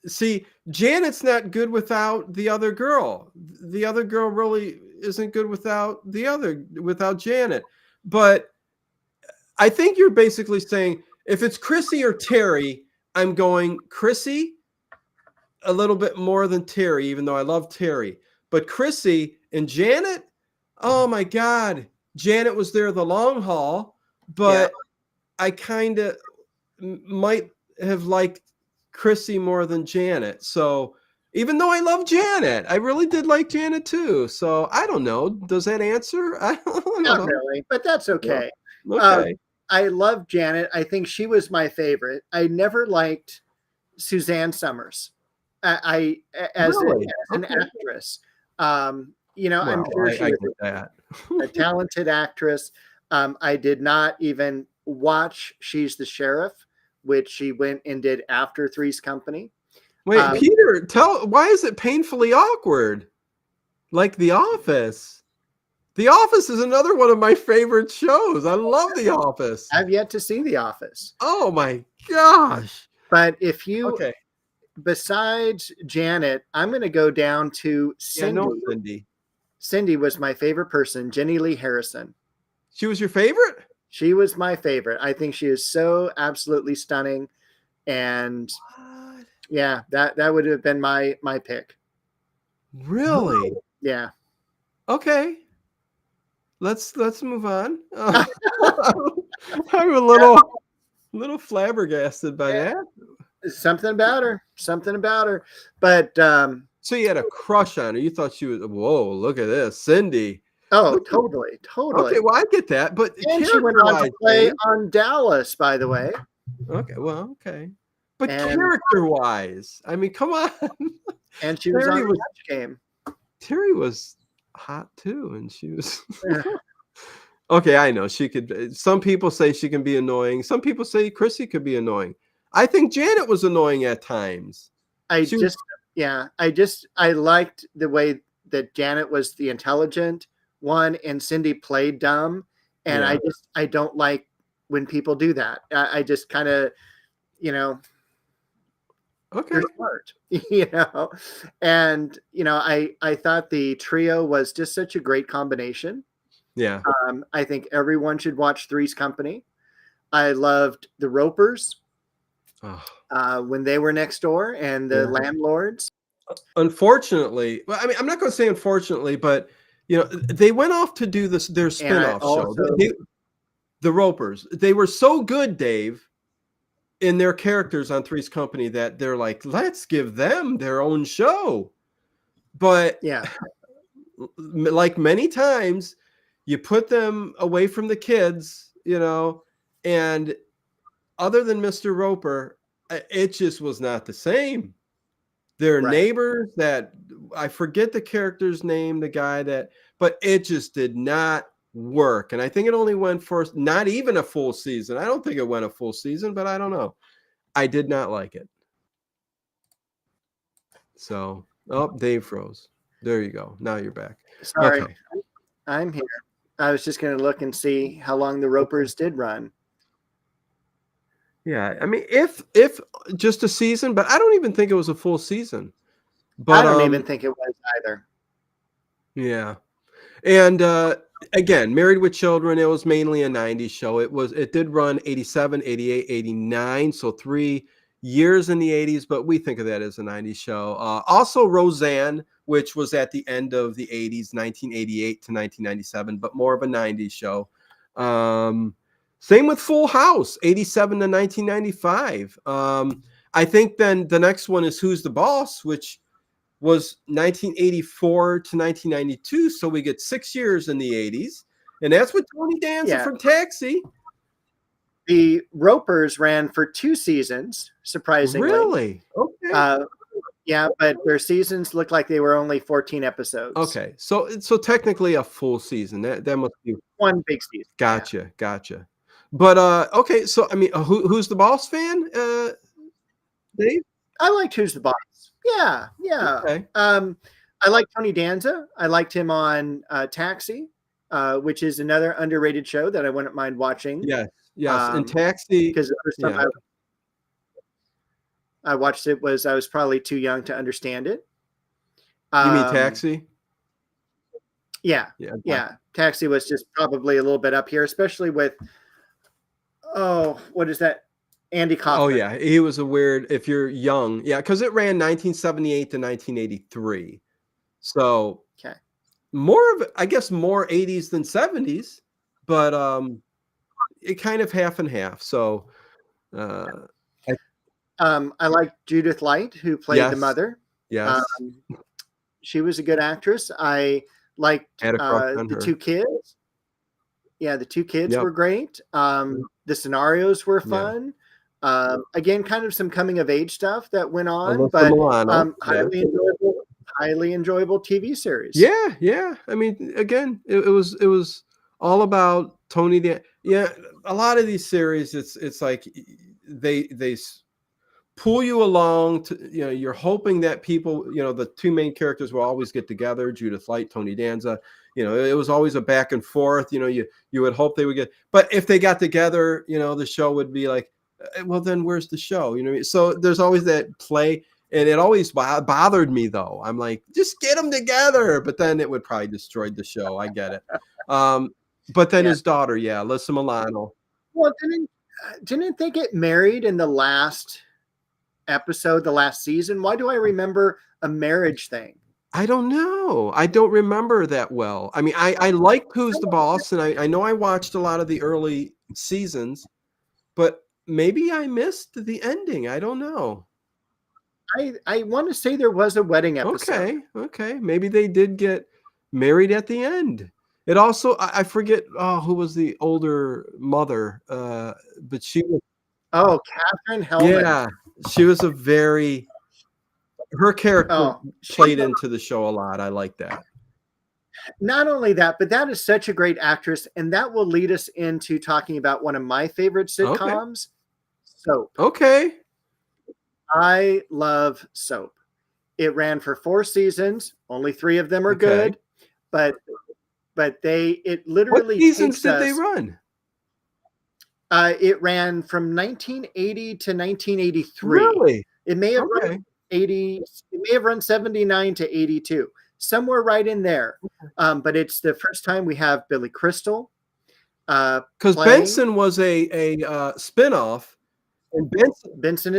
See, Janet's not good without the other girl. The other girl really isn't good without Janet. But I think you're basically saying if it's Chrissy or Terry, I'm going Chrissy a little bit more than Terry, even though I love Terry. But Chrissy and Janet, oh my God. Janet was there the long haul, but I kind of might have liked Chrissy more than Janet. So even though I love Janet, I really did like Janet too. So I don't know. Does that answer? I don't know. Not really, but that's okay. Okay. I love Janet. I think she was my favorite. I never liked Suzanne Summers. As an actress. I'm sure she was a talented actress. I did not even watch She's the Sheriff, which she went and did after Three's Company. Wait, Peter, why is it painfully awkward? Like The Office. The Office is another one of my favorite shows. I love The Office. I've yet to see The Office. Oh my gosh. But if you, besides Janet, I'm going to go down to Cindy. Yeah, no, Cindy. Cindy was my favorite person, Jenny Lee Harrison. She was your favorite? She was my favorite. I think she is so absolutely stunning. And yeah, that would have been my pick. Really? Yeah. Okay. Let's move on. I'm a little flabbergasted by that. Something about her. But so you had a crush on her. You thought she was, whoa, look at this. Cindy. Oh, totally. Okay, well, I get that. But she went on to play on Dallas, by the way. Okay, well, okay. But character-wise, I mean, come on. And she was on the Match Game. Terry was hot too, and she was okay. I know she could. Some people say she can be annoying. Some people say Chrissy could be annoying. I think Janet was annoying at times. I liked the way that Janet was the intelligent one and Cindy played dumb. And I don't like when people do that. I just kind of, okay, you're smart, and, I thought the trio was just such a great combination. Yeah. I think everyone should watch Three's Company. I loved the Ropers. When they were next door and the landlords. Unfortunately, well, I mean, I'm not going to say unfortunately, but they went off to do their spin-off show. The Ropers. They were so good, Dave, in their characters on Three's Company that they're like, let's give them their own show. But like many times, you put them away from the kids, and other than Mr. Roper, it just was not the same. Their neighbors that I forget the character's name, but it just did not work. And I think it only went for not even a full season. I don't think it went a full season, but I don't know. I did not like it. So, Dave froze. There you go. Now you're back. Sorry. Okay. I'm here. I was just going to look and see how long the Ropers did run. Yeah, I mean, if just a season, but I don't even think it was a full season. But I don't even think it was either. yeah. And again, Married with Children, it was mainly a 90s show. It did run 87, 88, 89, so 3 years in the 80s, but we think of that as a 90s show. Also Roseanne, which was at the end of the 80s, 1988 to 1997, but more of a 90s show. Same with Full House, 87 to 1995. I think then the next one is Who's the Boss, which was 1984 to 1992. So we get 6 years in the 80s. And that's with Tony Danza from Taxi. The Ropers ran for 2 seasons, surprisingly. Really? Okay. Yeah, but their seasons looked like they were only 14 episodes. Okay. So technically a full season. That must be one big season. Gotcha. But okay, so I mean, who's the Boss fan? Dave? I liked Who's the Boss. Yeah. Okay. I like Tony Danza. I liked him on Taxi, which is another underrated show that I wouldn't mind watching. Yes. And Taxi, because the first time I watched it I was probably too young to understand it. You mean Taxi? Yeah. Taxi was just probably a little bit up here, especially with what is that? Andy Kaufman. Oh yeah, he was a weird. If you're young, because it ran 1978 to 1983, so more of, I guess, more 80s than 70s, but it kind of half and half. So I like Judith Light, who played the mother. Yes, she was a good actress. I liked the 2 kids. Yeah, the 2 kids were great. The scenarios were fun. Again, kind of some coming of age stuff that went on, but highly enjoyable TV series. Yeah. I mean, again, it was all about Tony. A lot of these series, it's like they pull you along to, you're hoping that people, the 2 main characters will always get together. Judith Light, Tony Danza. It was always a back and forth. You would hope they would get, but if they got together, the show would be like, well, then where's the show? So there's always that play, and it always bothered me though. I'm like, just get them together, but then it would probably destroy the show. I get it. But then his daughter, Alyssa Milano. Well, didn't they get married in the last episode, the last season? Why do I remember a marriage thing? I don't know. I don't remember that well. I mean, I liked Who's the Boss, and I know I watched a lot of the early seasons, but maybe I missed the ending. I don't know. I want to say there was a wedding episode. Okay. Maybe they did get married at the end. It also, I forget who was the older mother, but she was. Oh, Catherine Hellman. Yeah, she was her character played into the show a lot. I like that. Not only that, but that is such a great actress, and that will lead us into talking about one of my favorite sitcoms, Soap. Okay. I love Soap. It ran for 4 seasons. Only 3 of them are good, but it literally. What seasons did they run? It ran from 1980 to 1983. Really? It may have run 80. It may have run 79 to 82, somewhere right in there. But it's the first time we have Billy Crystal. Because Benson was a spinoff. And Benson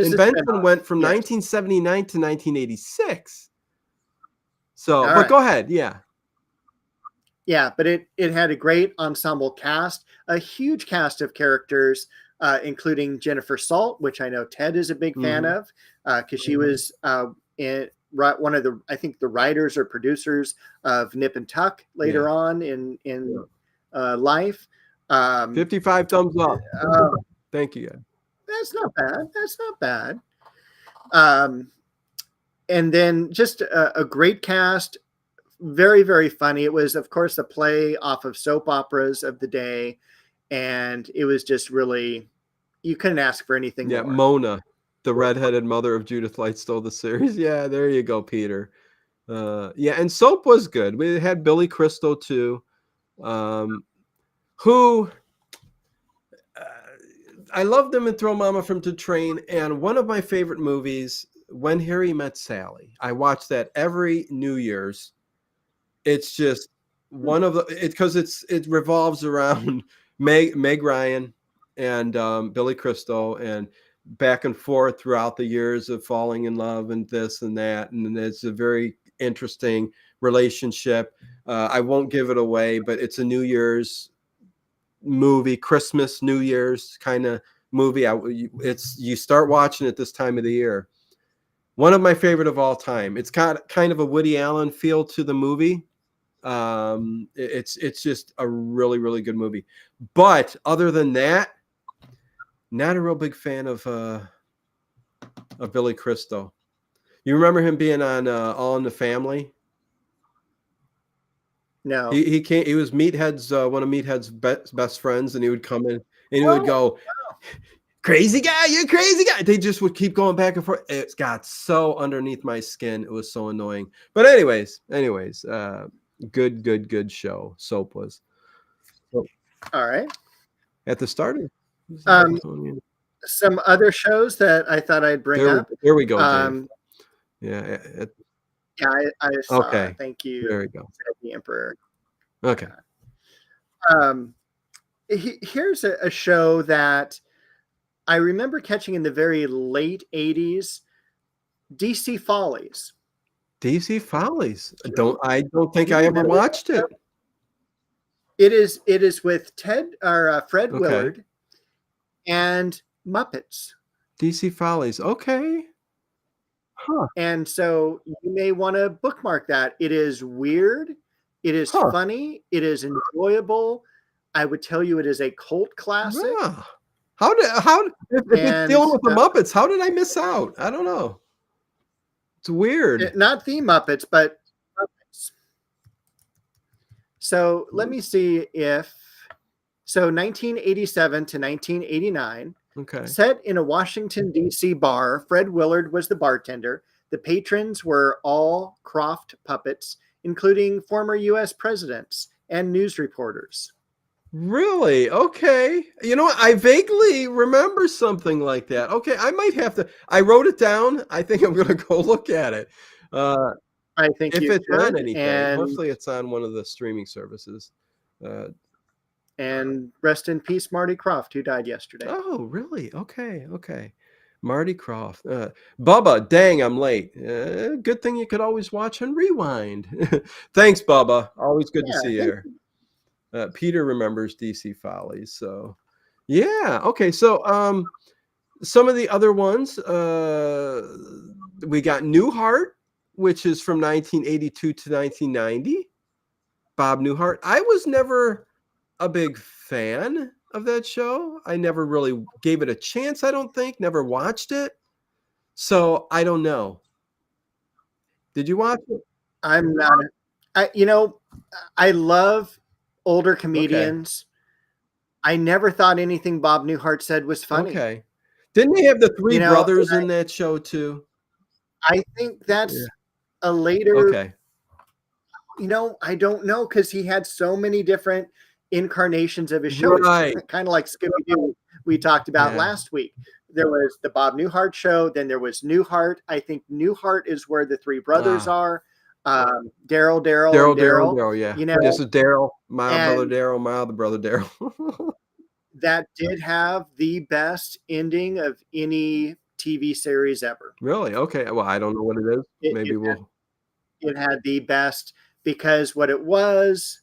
went from 1979 to 1986. So, but go ahead. Yeah. Yeah, but it had a great ensemble cast, a huge cast of characters, including Jennifer Salt, which I know Ted is a big fan of, because she was one of the, I think, the writers or producers of Nip and Tuck later on in life. 55 thumbs up. Thank you. That's not bad. And then just a great cast, very, very funny. It was, of course, a play off of soap operas of the day, and it was just really, you couldn't ask for anything more. Mona, the redheaded mother of Judith Light, stole the series. Yeah, there you go, Peter. And Soap was good. We had Billy Crystal too, who I loved them in Throw Mama from the Train, and one of my favorite movies When Harry Met Sally. I watch that every New Year's. It's just one of the because it revolves around Meg Ryan and Billy Crystal, and back and forth throughout the years of falling in love and this and that, and it's a very interesting relationship. I won't give it away, but it's a New Year's movie, Christmas, New Year's kind of movie. You start watching it this time of the year. One of my favorite of all time. It's got kind of a Woody Allen feel to the movie. It's just a really, really good movie. But other than that, not a real big fan of Billy Crystal. You remember him being on All in the Family? No. He came. He was Meathead's one of Meathead's best friends, and he would come in and he would go, "Crazy guy, you're a crazy guy." They just would keep going back and forth. It got so underneath my skin. It was so annoying. But anyways, good show. Soap was. All right. At the start of some other shows that I thought I'd bring up. There we go, Dave. Yeah. I saw. Okay. Thank you. There we go. The Emperor. Okay. Here's a show that I remember catching in the very late 80s, DC Follies. DC Follies. I don't think I ever watched it. It is with Fred Willard and Muppets. DC Follies. Okay. Huh. And so you may want to bookmark that. It is weird. It is funny. It is enjoyable. I would tell you it is a cult classic. Yeah. If it's dealing with the Muppets, how did I miss out? I don't know. It's weird. Not the Muppets, but Muppets. So let me see if 1987 to 1989. Okay. Set in a Washington, D.C. bar, Fred Willard was the bartender. The patrons were all Croft puppets, including former U.S. presidents and news reporters. Really? Okay. You know what? I vaguely remember something like that. Okay, I might have to. I wrote it down. I think I'm going to go look at it. I think if it's could, on anything, hopefully it's on one of the streaming services. And rest in peace, Marty Croft, who died yesterday. Oh, really? Okay. Marty Croft. Bubba, dang, I'm late. Good thing you could always watch and rewind. Thanks, Bubba. Always good to see you here. Peter remembers DC Follies. So, yeah. Okay, so some of the other ones, we got Newhart, which is from 1982 to 1990. Bob Newhart. I was never a big fan of that show. I never really gave it a chance, I don't think. Never watched it. So I don't know. Did you watch it? I'm not. I love older comedians. Okay. I never thought anything Bob Newhart said was funny. Okay. Didn't they have the three brothers in that show too? I think that's a later. Okay. I don't know, because he had so many different incarnations of his show, right. Kind of like Scooby-Doo we talked about last week. There was the Bob Newhart show, then there was Newhart. I think Newhart is where the three brothers are. Daryl, yeah. This is Daryl, my brother Daryl, my other brother Daryl. That did have the best ending of any TV series ever. Really? Okay. Well, I don't know what it is. It had the best, because what it was,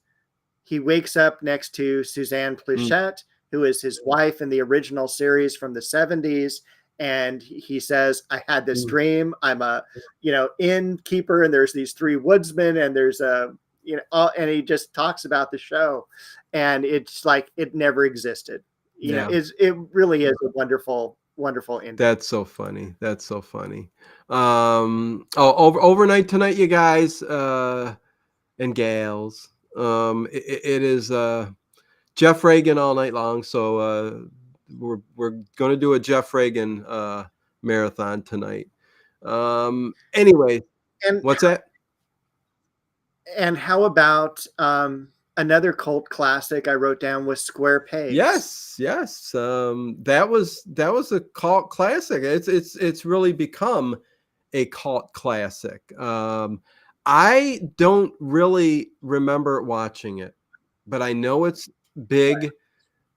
he wakes up next to Suzanne Pleshette, who is his wife in the original series from the 70s. And he says, I had this dream. I'm a, innkeeper, and there's these three woodsmen, and there's and he just talks about the show, and it's like it never existed. It really is a wonderful ending. That's so funny. Overnight tonight, you guys and gals. It is Jeff Reagan all night long. So we're going to do a Jeff Reagan marathon tonight. Anyway, what's that? And how about another cult classic I wrote down was Square Pegs? Yes. That was a cult classic. It's really become a cult classic. I don't really remember watching it, but I know it's big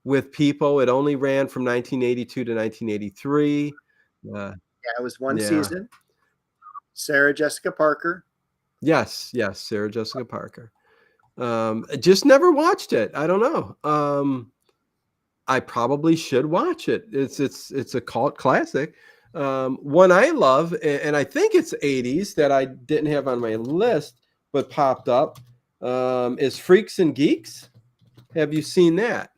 with people. It only ran from 1982 to 1983. Yeah, it was one Yeah. season. Sarah Jessica Parker. Yes, Sarah Jessica Parker. Just never watched it. I don't know. I probably should watch it. It's a cult classic. One I love, and I think it's 80s that I didn't have on my list but popped up, is Freaks and Geeks. Have you seen that?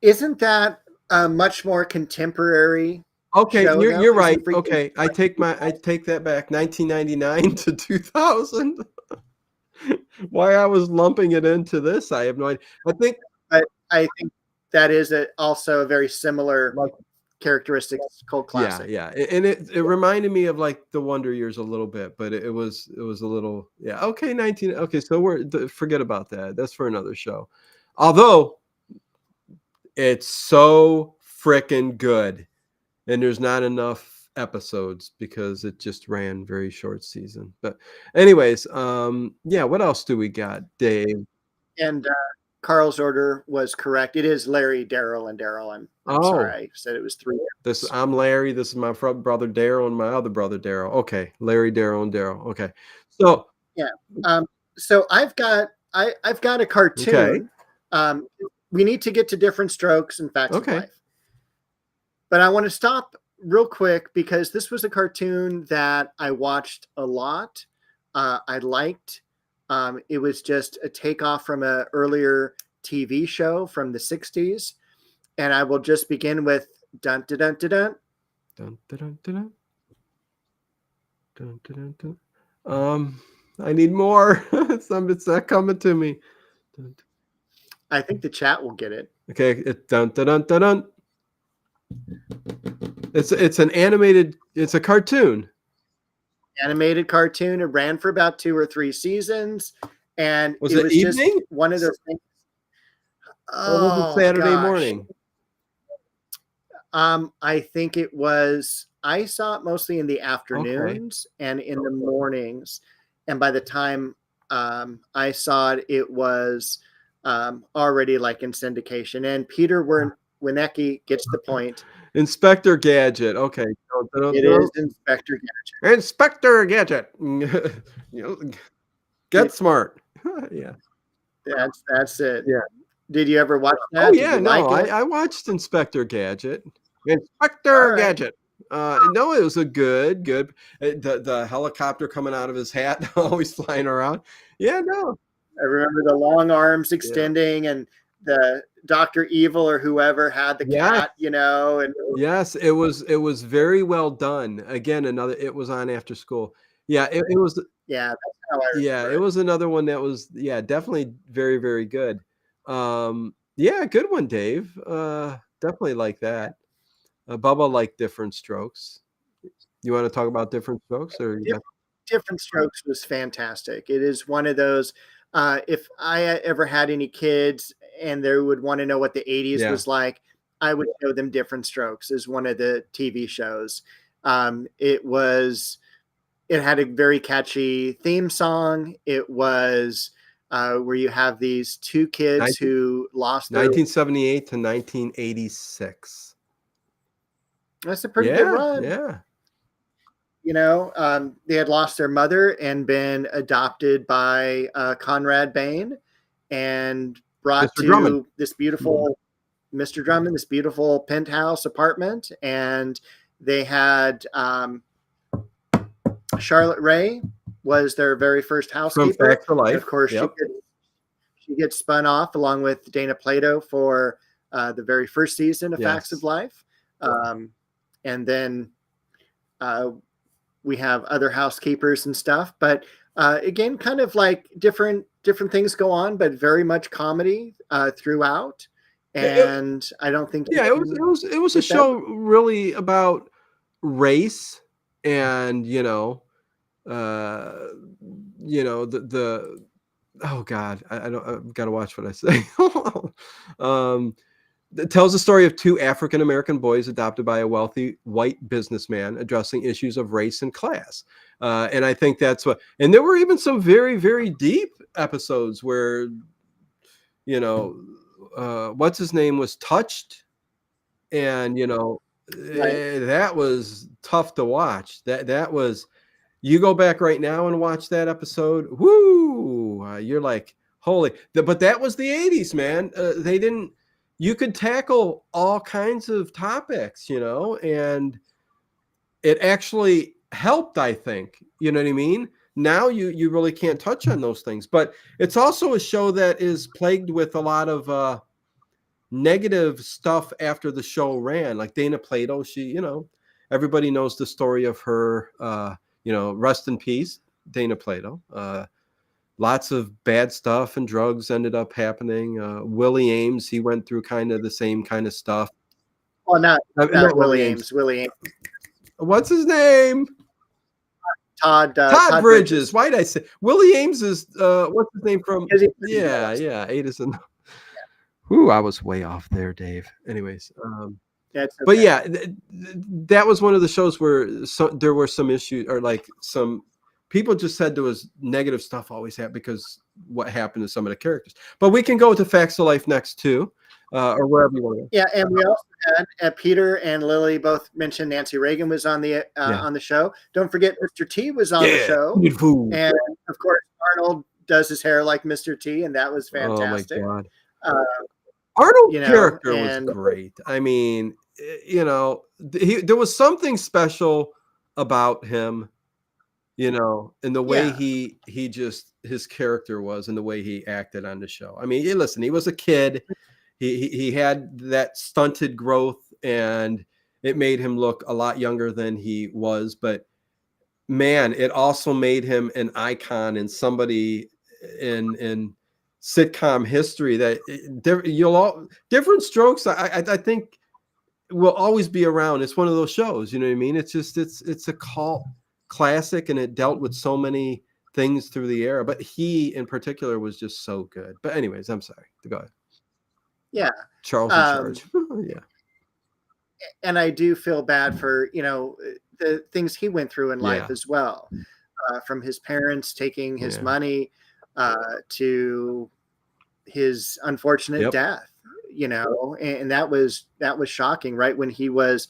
Isn't that a much more contemporary Okay, show, though? you're right. Isn't Freaking Okay, I take that back. 1999 to 2000. Why I was lumping it into this, I have no idea. I think that is also a very similar Like, characteristics cult classic. yeah, and it reminded me of like the Wonder Years a little bit, but it was a little, yeah. Okay, 19. Okay, so forget about that. That's for another show. Although it's so freaking good, and there's not enough episodes because it just ran very short season. But anyways, yeah. What else do we got, Dave? And Carl's order was correct. It is Larry, Daryl, and Daryl. I'm sorry, I said it was 3. I'm Larry. This is my brother Daryl, and my other brother Daryl. Okay, Larry, Daryl, and Daryl. Okay, so yeah. So I've got a cartoon. Okay. We need to get to Different Strokes and Facts of Life, but I want to stop real quick because this was a cartoon that I watched a lot. I liked. It was just a takeoff from an earlier TV show from the 60s. And I will just begin with dun dun dun dun dun. Dun, dun, dun, dun, dun, dun, dun, dun. I need more. It's not coming to me. Dun, I think the chat will get it. okay, it's dun dun dun dun dun. It's an animated. It's a cartoon. Animated cartoon. It ran for about 2 or 3 seasons, and Was it evening? Just one of those things. Or was it Saturday morning? I think it was. I saw it mostly in the afternoons and in the mornings, and by the time I saw it, it was already like in syndication. And Peter Winnecke gets the point. Inspector Gadget. Okay. It is Inspector Gadget. Inspector Gadget. Get smart. Yeah. That's it. Yeah. Did you ever watch that? Oh yeah, no. I watched Inspector Gadget. Inspector Gadget. No, it was a good. The helicopter coming out of his hat, always flying around. Yeah, no. I remember the long arms extending and the Dr. Evil or whoever had the cat, and yes, it was very well done. Again, it was on after school. Yeah, it was. Yeah, that's how I remember it was another one that was definitely very, very good. Yeah, good one, Dave. Definitely like that. Bubba liked Different Strokes. You want to talk about Different Strokes, or Different Strokes was fantastic. It is one of those. If I ever had any kids and they would want to know what the 80s was like, I would show them Different Strokes as one of the TV shows. It had a very catchy theme song. It was where you have these 2 kids who lost 1978 to 1986. That's a pretty good run. Yeah. They had lost their mother and been adopted by Conrad Bain and brought Mr. to Drummond. this beautiful Mr. Drummond, this beautiful penthouse apartment. And they had Charlotte Ray was their very first housekeeper. From Facts of Life. And of course, she gets spun off along with Dana Plato for the very first season of Facts of Life. And then we have other housekeepers and stuff, but again, kind of like different things go on, but very much comedy throughout. And I don't think it was a show really about race and the oh God, I've got to watch what I say. It tells the story of two African-American boys adopted by a wealthy white businessman addressing issues of race and class. And I think that's what, and there were even some very, very deep episodes where, you know, what's his name was touched, and, you know, Right. that was tough to watch. That was, you go back right now and watch that episode, whoo, you're like, holy, but that was the 80s, man. They didn't, you could tackle all kinds of topics, you know, and it actually helped, I think. You know what I mean? Now you really can't touch on those things, but it's also a show that is plagued with a lot of negative stuff after the show ran. Like Dana Plato, she, you know, everybody knows the story of her, you know, rest in peace, Dana Plato. Lots of bad stuff and drugs ended up happening. Willie Ames, he went through kind of the same kind of stuff. Well, not Not Willie Ames. Willie Ames. What's his name? Todd Bridges. Why did I say Willie Ames is what's his name from? Yeah, Edison. Ooh, I was way off there, Dave. Anyways, That's okay. but yeah, that was one of the shows where there were some issues, or like some people just said there was negative stuff always happened because what happened to some of the characters. But we can go to Facts of Life next too, or wherever you want to go. Yeah, and we also had Peter and Lily both mentioned Nancy Reagan was on the show. Don't forget Mr. T was on the show, and of course Arnold does his hair like Mr. T, and that was fantastic. Oh my God. Arnold's character was and great. I mean, you know, there was something special about him, you know, in the way he just, his character was, and the way he acted on the show. I mean, listen, he was a kid. He had that stunted growth, and it made him look a lot younger than he was. But man, it also made him an icon and somebody in sitcom history that different strokes. I think will always be around. It's one of those shows, you know what I mean? It's just it's a cult classic, and it dealt with so many things through the era. But he in particular was just so good. But anyways, I'm sorry. Go ahead. Yeah, Charles in charge. Yeah, and I do feel bad for, you know, the things he went through in life as well, from his parents taking his money to his unfortunate death, you know, and that was shocking, right when he was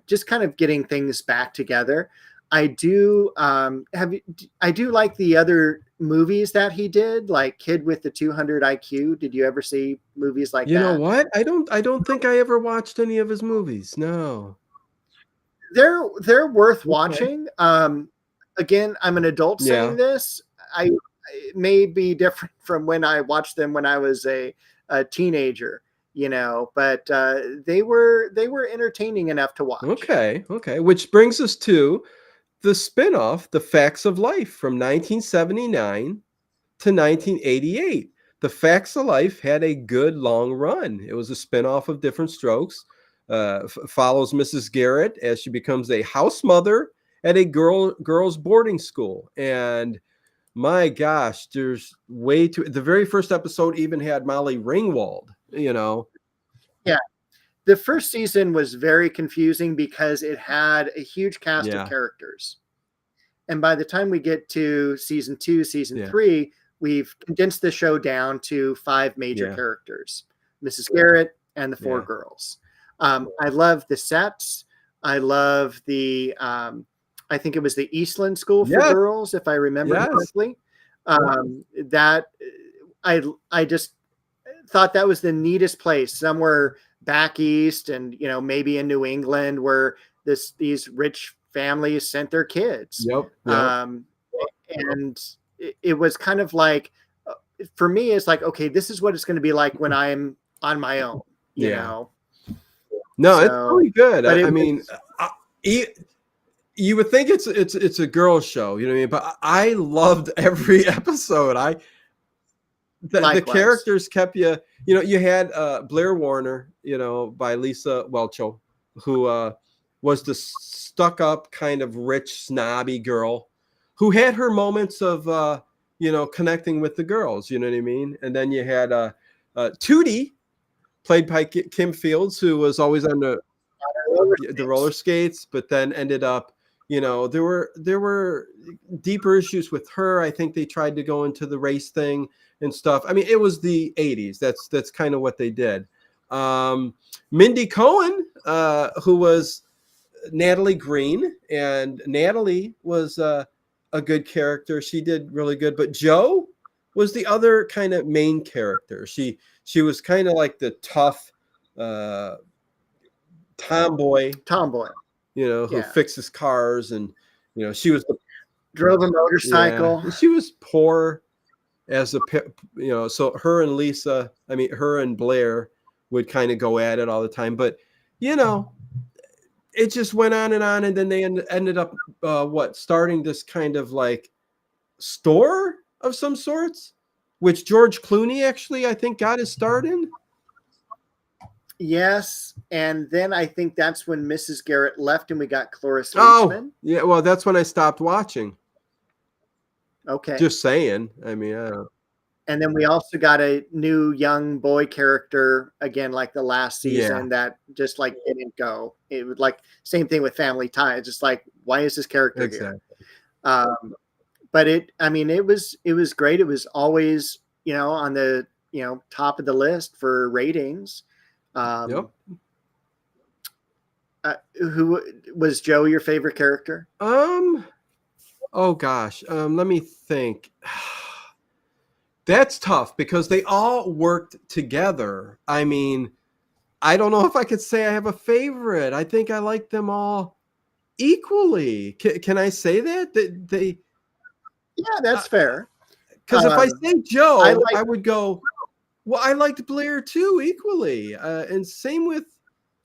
just kind of getting things back together. I do like the other movies that he did, like Kid with the 200 IQ. Did you ever see movies like that? You know what? I don't think I ever watched any of his movies. No. They're worth watching. Again, I'm an adult saying this. It may be different from when I watched them when I was a teenager, you know, but they were entertaining enough to watch. Okay. Which brings us to the spinoff, The Facts of Life, from 1979 to 1988. The Facts of Life had a good long run. It was a spinoff of Different Strokes. Follows Mrs. Garrett as she becomes a house mother at a girls' boarding school. And my gosh, there's way too. The very first episode even had Molly Ringwald, you know. Yeah. The first season was very confusing because it had a huge cast of characters. And by the time we get to season 2, season 3, we've condensed the show down to 5 major characters, Mrs. Garrett and the 4 girls. I love the sets. I love the, I think it was the Eastland School for Girls, if I remember correctly. That I just thought that was the neatest place, somewhere back east, and you know, maybe in New England, where these rich families sent their kids. And it was kind of like, for me, it's like, okay, this is what it's going to be like when I'm on my own, you know. No, it's really good. I mean, you would think it's a girls show, you know what I mean? But I loved every episode. The characters kept you. You know, you had Blair Warner, you know, by Lisa Welcho, who was the stuck-up kind of rich, snobby girl who had her moments of, you know, connecting with the girls. You know what I mean? And then you had Tootie, played by Kim Fields, who was always on the roller skates, but then ended up, there were deeper issues with her. I think they tried to go into the race thing and stuff. I mean, it was the 80s. That's kind of what they did. Mindy Cohen, who was Natalie Green, and Natalie was a good character. She did really good, but Jo was the other kind of main character. She was kind of like the tough tomboy, who fixes cars, and she was drove a motorcycle. Yeah, she was poor as so her and her and Blair would kind of go at it all the time, but it just went on, and then they ended up starting this kind of like store of some sorts, which George Clooney actually, I think, got his start in. Yes, and then I think that's when Mrs. Garrett left and we got Cloris Leachman. Yeah, well, that's when I stopped watching. Okay. Just saying. I mean, I don't know. And then we also got a new young boy character again, like the last season, that just like didn't go. It was like same thing with Family Ties. Just like, why is this character here? But it was great. It was always, on the, top of the list for ratings. Yep. Who was Jo your favorite character? Oh gosh. Let me think. That's tough because they all worked together. I mean, I don't know if I could say I have a favorite. I think I like them all equally. Can I say that? Yeah, that's fair. Because if I say Jo, I would go, well, I liked Blair too equally. And same with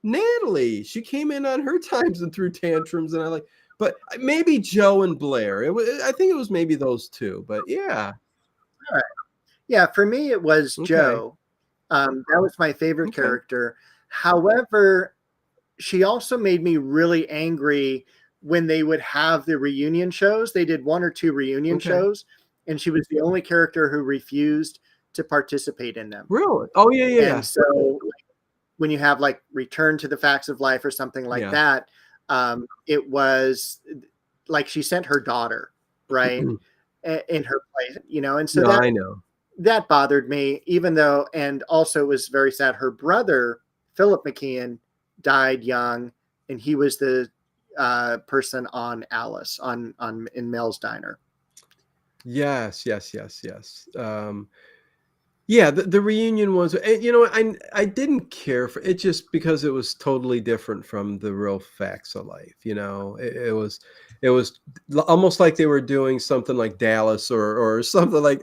Natalie. She came in on her times and threw tantrums, and but maybe Jo and Blair. I think it was maybe those two, but yeah. All right. Yeah, for me, it was Jo. That was my favorite character. However, she also made me really angry when they would have the reunion shows. They did 1 or 2 reunion shows, and she was the only character who refused to participate in them. Really? Oh, yeah. And so when you have like Return to the Facts of Life or something like that, it was like she sent her daughter, right, in her place, and so I know. That bothered me, even though, and also it was very sad. Her brother, Philip McKeon, died young, and he was the person on Alice in Mel's Diner. Yes. Yeah, the reunion was, I didn't care for it just because it was totally different from the real facts of life. It was almost like they were doing something like Dallas or something like,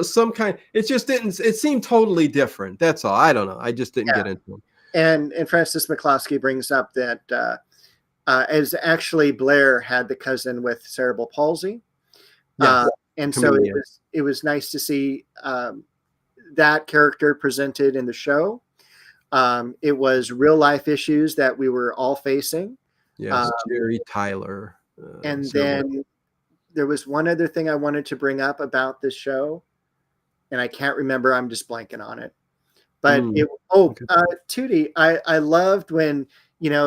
some kind. It just didn't. It seemed totally different. That's all. I don't know. I just didn't get into it. And Francis McCloskey brings up that as actually Blair had the cousin with cerebral palsy, and so it was nice to see that character presented in the show. It was real life issues that we were all facing. Yes, Jerry Tyler. And then there was one other thing I wanted to bring up about this show, and I can't remember. I'm just blanking on it. But Tootie, I loved when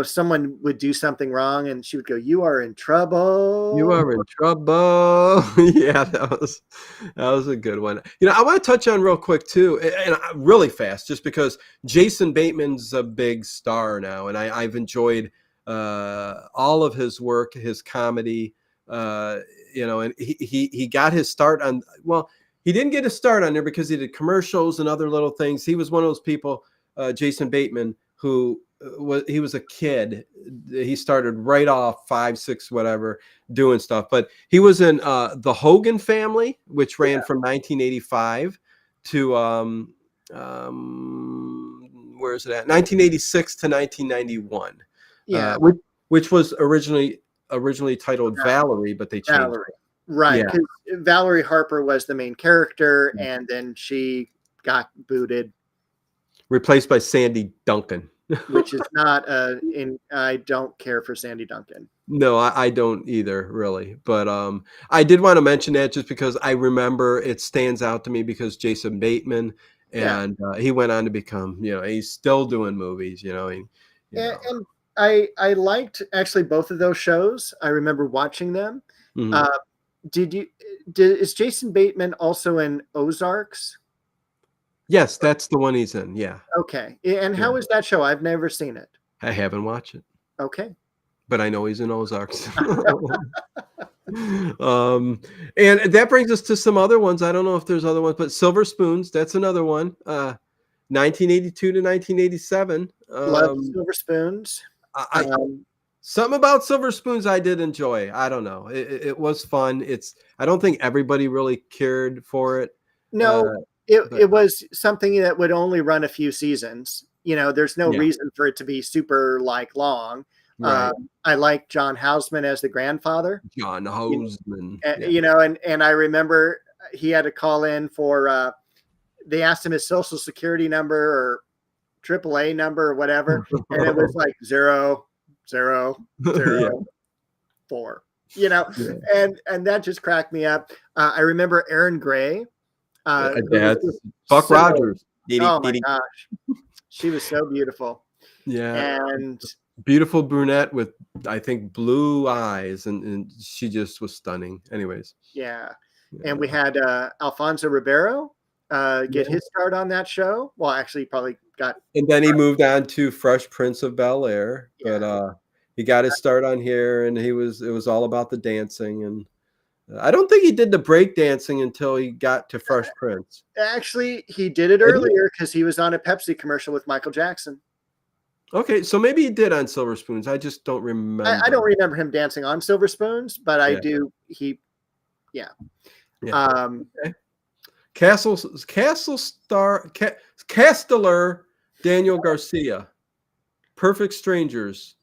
someone would do something wrong and she would go, "You are in trouble. You are in trouble." Yeah, that was a good one. I want to touch on real quick too, and really fast, just because Jason Bateman's a big star now, and I've enjoyed all of his work, his comedy. And he got his start on. Well, he didn't get his start on there because he did commercials and other little things. He was one of those people, Jason Bateman, who he was a kid. He started right off 5, 6, whatever, doing stuff. But he was in the Hogan Family, which ran from 1985 to where is it at? 1986 to 1991. Yeah, which was originally titled Valerie, but they changed it. Right, because Valerie Harper was the main character, and then she got booted, replaced by Sandy Duncan. Which is not I don't care for Sandy Duncan. No, I don't either, really. But I did want to mention that just because I remember it stands out to me because Jason Bateman, Yeah. and he went on to become, he's still doing movies, you know. And I liked actually both of those shows. I remember watching them. Mhm. Uh, is Jason Bateman also in Ozarks? Yes, that's the one he's in. Yeah, Okay. And yeah. how is that show? I've never seen it. I haven't watched it, Okay. but I know he's in Ozarks. um, and that brings us to some other ones. I don't know if there's other ones, but Silver Spoons, that's another one. 1982 to 1987. Love Silver Spoons. I Um, Something about Silver Spoons I did enjoy. I don't know. It was fun. I don't think everybody really cared for it. no, But it was something that would only run a few seasons. There's no yeah, reason for it to be super long. right. I like John Houseman as the grandfather. John You, Houseman. Yeah. and I remember he had to call in for. They asked him his social security number or AAA number or whatever, and it was like 0, 0, 0, 4. Yeah. And that just cracked me up. I remember Erin Gray. That's Buck Rogers. Oh my gosh, she was so beautiful. Yeah. And Beautiful brunette with, I think, blue eyes, and she just was stunning. Anyways. yeah. And we had Alfonso Ribeiro get his start on that show. Well, actually, he probably got. And then he moved on to Fresh Prince of Bel-Air, but he got his start on here, and it was all about the dancing. And I don't think he did the break dancing until he got to Fresh Prince. Actually, he did it earlier because he was on a Pepsi commercial with Michael Jackson. Okay, so maybe he did on Silver Spoons. I just don't remember. I don't remember him dancing on Silver Spoons, but I do. Yeah. Okay. Casteller, Daniel Garcia, Perfect Strangers.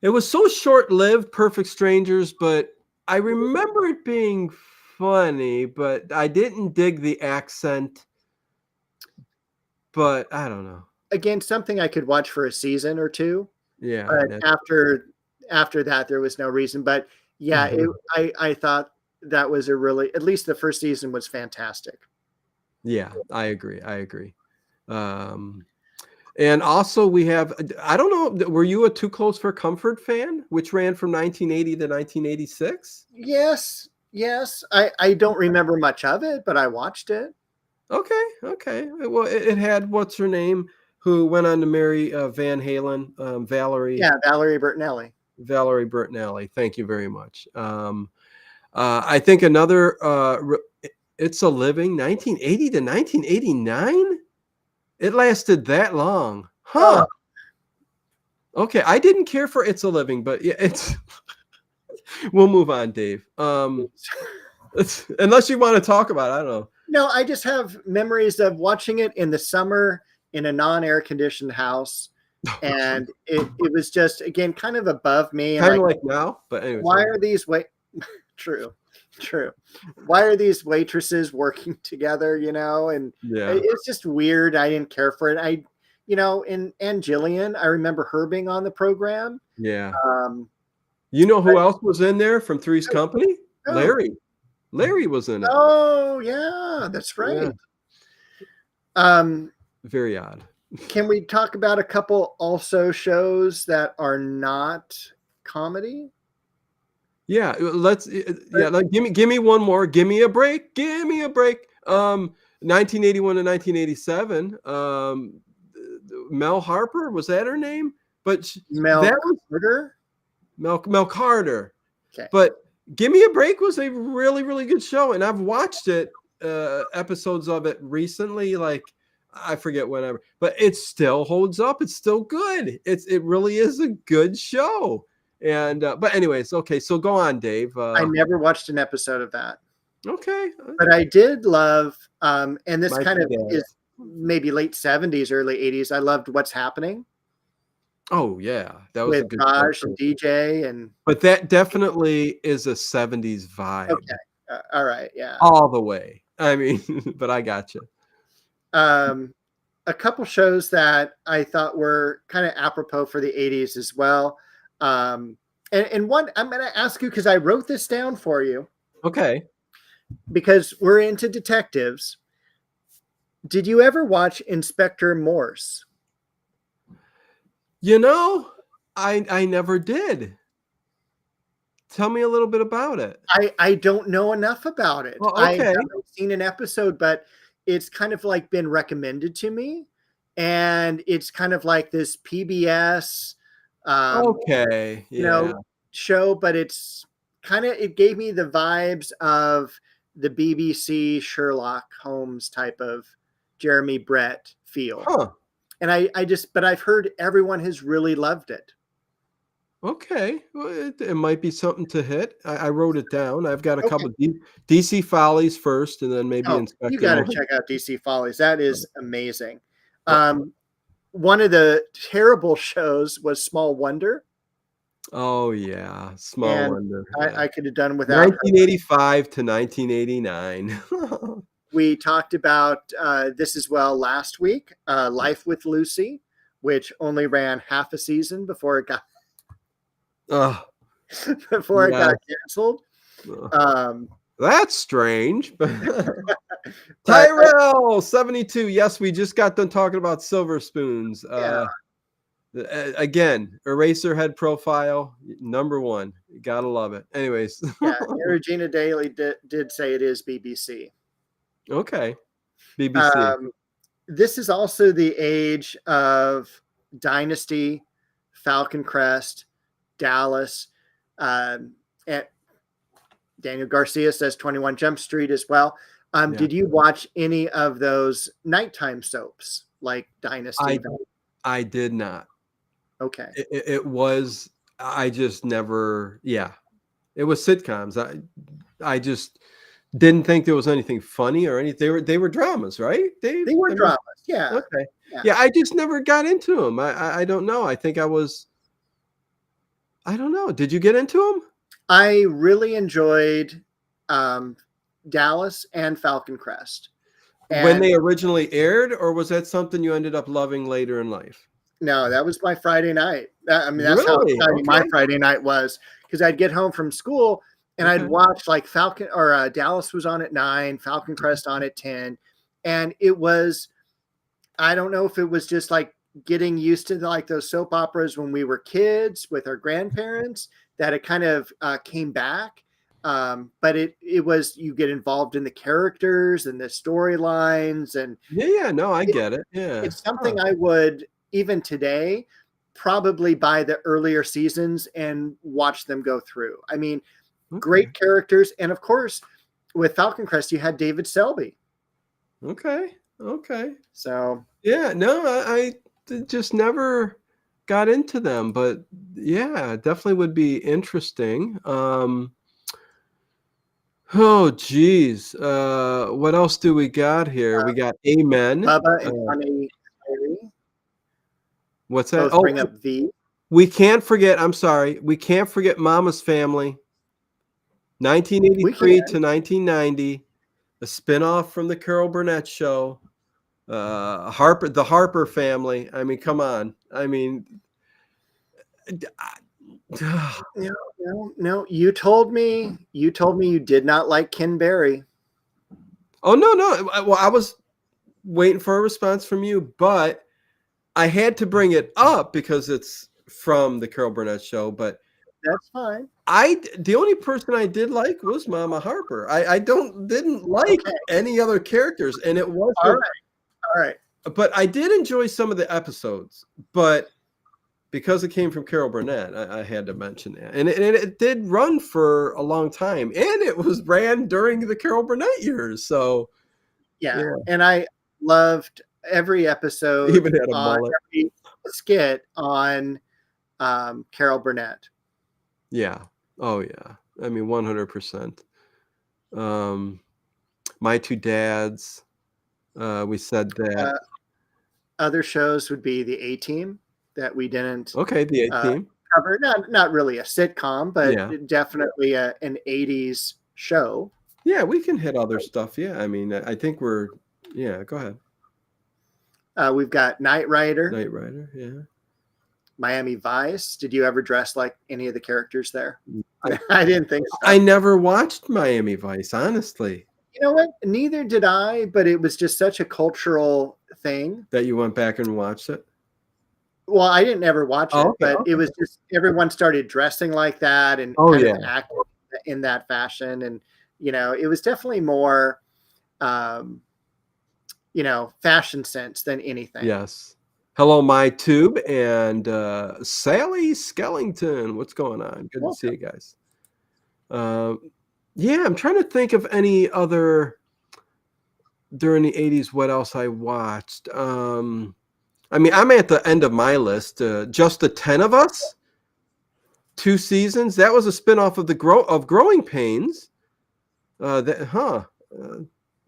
It was so short-lived, Perfect Strangers, but I remember it being funny, but I didn't dig the accent. But I don't know. Again, something I could watch for a season or two. Yeah. But after that, there was no reason. But yeah, I thought that was at least the first season was fantastic. Yeah, I agree. And also we have, I don't know, were you a Too Close for Comfort fan, which ran from 1980 to 1986? Yes. I don't remember much of it, but I watched it. Okay. Well, it had, what's her name, who went on to marry Van Halen, Valerie. Yeah, Valerie Bertinelli. Valerie Bertinelli. Thank you very much. I think another, It's a Living, 1980 to 1989? It lasted that long. Huh. Okay, I didn't care for It's a Living, but yeah, we'll move on, Dave. Unless you want to talk about it, I don't know. No, I just have memories of watching it in the summer in a non-air conditioned house. And it was just, again, kind of above me. Kind of like now, but anyway. Why are these True. Why are these waitresses working together, And it's just weird. I didn't care for it. And Jillian, I remember her being on the program. Yeah. You know who else was in there from Three's Company? Larry. Larry was in it. Oh, yeah, that's right. Yeah. Very odd. Can we talk about a couple also shows that are not comedy? Yeah, give me one more. Give me a break. 1981 to 1987. Mel Harper, was that her name? But Mel Carter. Mel Carter. Okay. But Give Me a Break was a really, really good show, and I've watched it, episodes of it recently. Like, I forget whenever, but it still holds up. It's still good. It really is a good show. And but anyways, okay, so go on, Dave. I never watched an episode of that. Okay, but I did love, and this kind of is maybe late 70s, early 80s. I loved What's Happening. Oh yeah, that was with a good Raj and DJ, but that definitely is a 70s vibe. Okay, all right, yeah, all the way. I mean, but I got you. A couple shows that I thought were kind of apropos for the 80s as well. And one I'm going to ask you because I wrote this down for you. Okay. because we're into detectives, did you ever watch Inspector Morse? You know, I never did. Tell me a little bit about it. I don't know enough about it. Oh, I okay. haven't seen an episode, but it's kind of like been recommended to me, and it's kind of like this PBS, um, Okay. you Yeah. know, show, but it gave me the vibes of the BBC Sherlock Holmes type of Jeremy Brett feel. Huh. And but I've heard everyone has really loved it. Okay. Well, it might be something to hit. I wrote it down. I've got a Okay. couple DC Follies first, and then maybe Oh, you Inspector got to Morse. check out DC Follies. That is amazing. Well, One of the terrible shows was Small Wonder, oh yeah, Small and Wonder. Yeah. I could have done without her. 1985 to 1989. We talked about this as well last week, Life with Lucy, which only ran half a season before it got Oh, before it yeah. got canceled. Um, That's strange. but Tyrell 72. Yes, we just got done talking about silver spoons. yeah, Again, Eraserhead profile #1. You gotta love it. Anyways. yeah. Regina Daly did say it is BBC. Okay. BBC. This is also the age of Dynasty, Falcon Crest, Dallas, and Daniel Garcia says 21 Jump Street as well. Yeah. Did you watch any of those nighttime soaps like Dynasty? I did not. Okay. It was, I just never, yeah. It was sitcoms. I just didn't think there was anything funny or anything. They were dramas, right? They were dramas. Yeah. Okay. Yeah, I just never got into them. I don't know. I think I don't know. Did you get into them? I really enjoyed Dallas and Falcon Crest. When they originally aired, or was that something you ended up loving later in life? No, that was my Friday night. That's how exciting my Friday night was, because I'd get home from school and I'd watch like Falcon or Dallas was on at 9, Falcon Crest on at 10. And it was, I don't know if it was just like getting used to like those soap operas when we were kids with our grandparents, that it kind of came back. But it was, you get involved in the characters and the storylines, and no, I get it. Yeah, it's something I would, even today, probably buy the earlier seasons and watch them go through. I mean, great characters. And of course, with Falcon Crest, you had David Selby. Okay. So yeah, no, I just never got into them, but yeah, definitely would be interesting. Oh geez. What else do we got here? We got Amen. Bubba and Connie Irie What's that? both bring up V. We can't forget, I'm sorry, we can't forget Mama's Family. 1983 to 1990, a spinoff from the Carol Burnett show. The Harper family. I mean, come on. I mean, No. You told me you did not like Ken Berry. oh no. Well, I was waiting for a response from you, but I had to bring it up because it's from the Carol Burnett show. But that's fine. The only person I did like was Mama Harper. I didn't like any other characters, and it was all right. But I did enjoy some of the episodes, but because it came from Carol Burnett, I had to mention that. And it did run for a long time, and it was ran during the Carol Burnett years. So yeah. And I loved every episode, even had a mullet. Every skit on Carol Burnett. Yeah. Oh yeah. I mean, 100%. My Two Dads. We said that. Other shows would be the A-Team that we didn't. Okay, the A-Team. Cover. Not really a sitcom, but definitely an 80s show. Yeah, we can hit other stuff. Yeah, I mean, I think we're. Yeah, go ahead. We've got Knight Rider. Yeah. Miami Vice. Did you ever dress like any of the characters there? I didn't think so. I never watched Miami Vice, honestly. You know what? Neither did I, but it was just such a cultural thing. That you went back and watched it? Well, I didn't ever watch it, Oh, okay, but it was just everyone started dressing like that and Oh, kind yeah. of acting in that fashion. And, it was definitely more, fashion sense than anything. Yes. Hello, my tube and Sally Skellington. What's going on? Good to see you guys. Yeah, I'm trying to think of any other during the 80s. What else I watched? I mean, I'm at the end of my list. Just the 10 of Us, 2 seasons. That was a spinoff of Growing Pains. I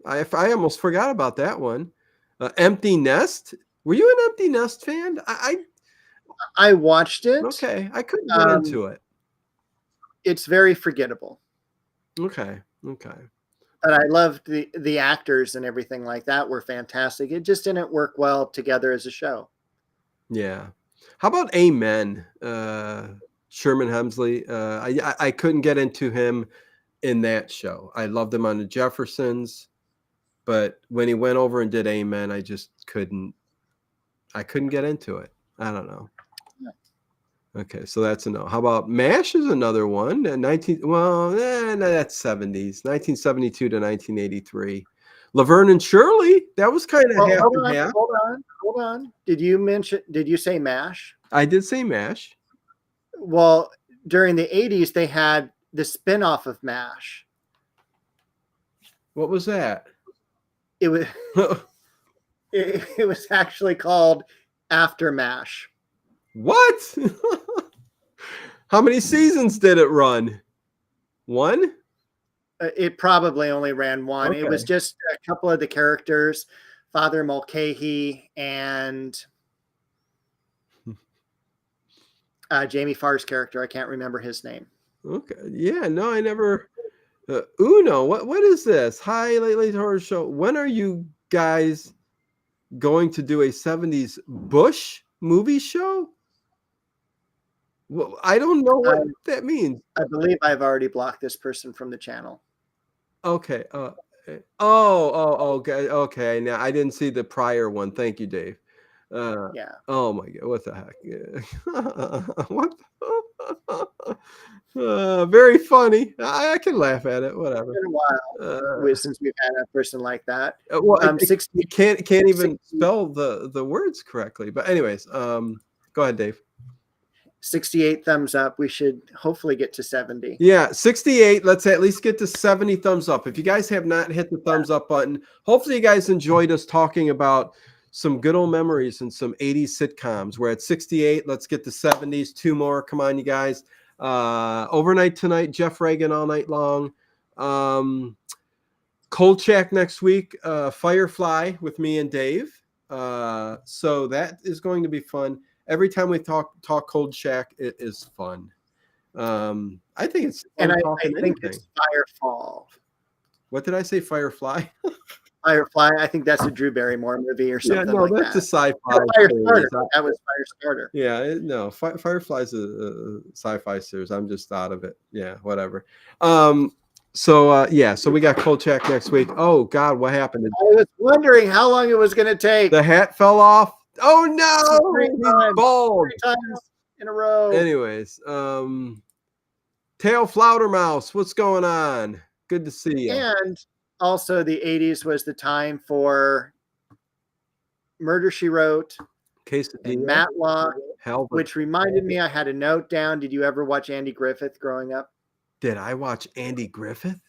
almost forgot about that one. Empty Nest. Were you an Empty Nest fan? I watched it. Okay, I couldn't get into it. It's very forgettable. Okay. But I loved the actors and everything like that were fantastic. It just didn't work well together as a show. Yeah. How about Amen? Sherman Hemsley. I couldn't get into him in that show. I loved him on the Jeffersons, but when he went over and did Amen, I just couldn't get into it. I don't know. Okay, so that's a no. How about MASH is another one. No, that's 70s, 1972 to 1983. Laverne and Shirley, that was kind of half and half. Hold on. Did you say MASH? I did say MASH. Well, during the 80s, they had the spinoff of MASH. What was that? It was it was actually called After MASH. What? How many seasons did it run? 1? It probably only ran 1. Okay. It was just a couple of the characters, Father Mulcahy and Jamie Farr's character. I can't remember his name. Okay. Yeah, no, I never. Uno, what is this? Hi, Late Horror Show. When are you guys going to do a 70s Bush movie show? Well, I don't know what that means. I believe I've already blocked this person from the channel. Okay. Okay. Now I didn't see the prior one. Thank you, Dave. Yeah. Oh my God, what the heck? What? Very funny. I can laugh at it. Whatever. It's been a while since we've had a person like that. Well, 60, can't even spell the words correctly. But anyways, go ahead, Dave. 68 thumbs up. We should hopefully get to 70. Yeah, 68. Let's at least get to 70 thumbs up. If you guys have not hit the thumbs up button, hopefully you guys enjoyed us talking about some good old memories and some 80s sitcoms. We're at 68. Let's get to 70s. 2 more. Come on, you guys. Overnight Tonight, Jeff Reagan all night long. Kolchak next week. Firefly with me and Dave. So that is going to be fun. Every time we talk Cold Shack, it is fun. I think it's fun. And I think it's Firefall. What did I say? Firefly? Firefly. I think that's a Drew Barrymore movie or something. Yeah, no, like that's a sci-fi. Firestarter. That was Firestarter. Yeah, no, Firefly's a sci-fi series. I'm just out of it. Yeah, whatever. So we got Kolchak next week. Oh God, what happened? I was wondering how long it was going to take. The hat fell off. Oh no! 3 times in a row. Anyways, Tail Flaudermouse, what's going on? Good to see you. And also, the 80s was the time for Murder, She Wrote, and Matlock, which reminded me I had a note down. Did you ever watch Andy Griffith growing up? Did I watch Andy Griffith?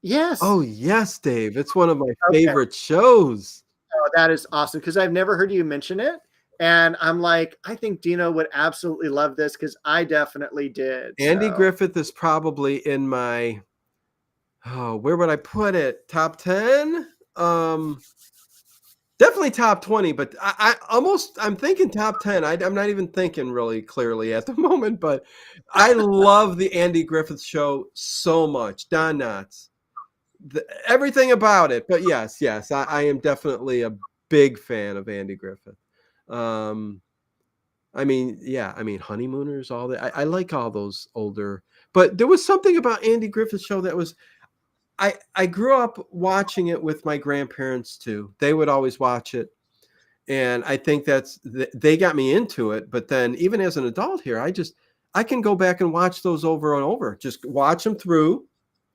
Yes. Oh, yes, Dave. It's one of my favorite shows. Oh, that is awesome because I've never heard you mention it. And I'm like, I think Dino would absolutely love this because I definitely did. Andy Griffith is probably in my, where would I put it? Top 10? Definitely top 20, but I'm thinking top 10. I'm not even thinking really clearly at the moment, but I love the Andy Griffith Show so much. Don Knotts. Everything about it. But yes, I am definitely a big fan of Andy Griffith. Honeymooners, all that. I like all those older, But there was something about Andy Griffith's show that was, I grew up watching it with my grandparents too. They would always watch it. And I think they got me into it. But then even as an adult here, I can go back and watch those over and over. Just watch them through,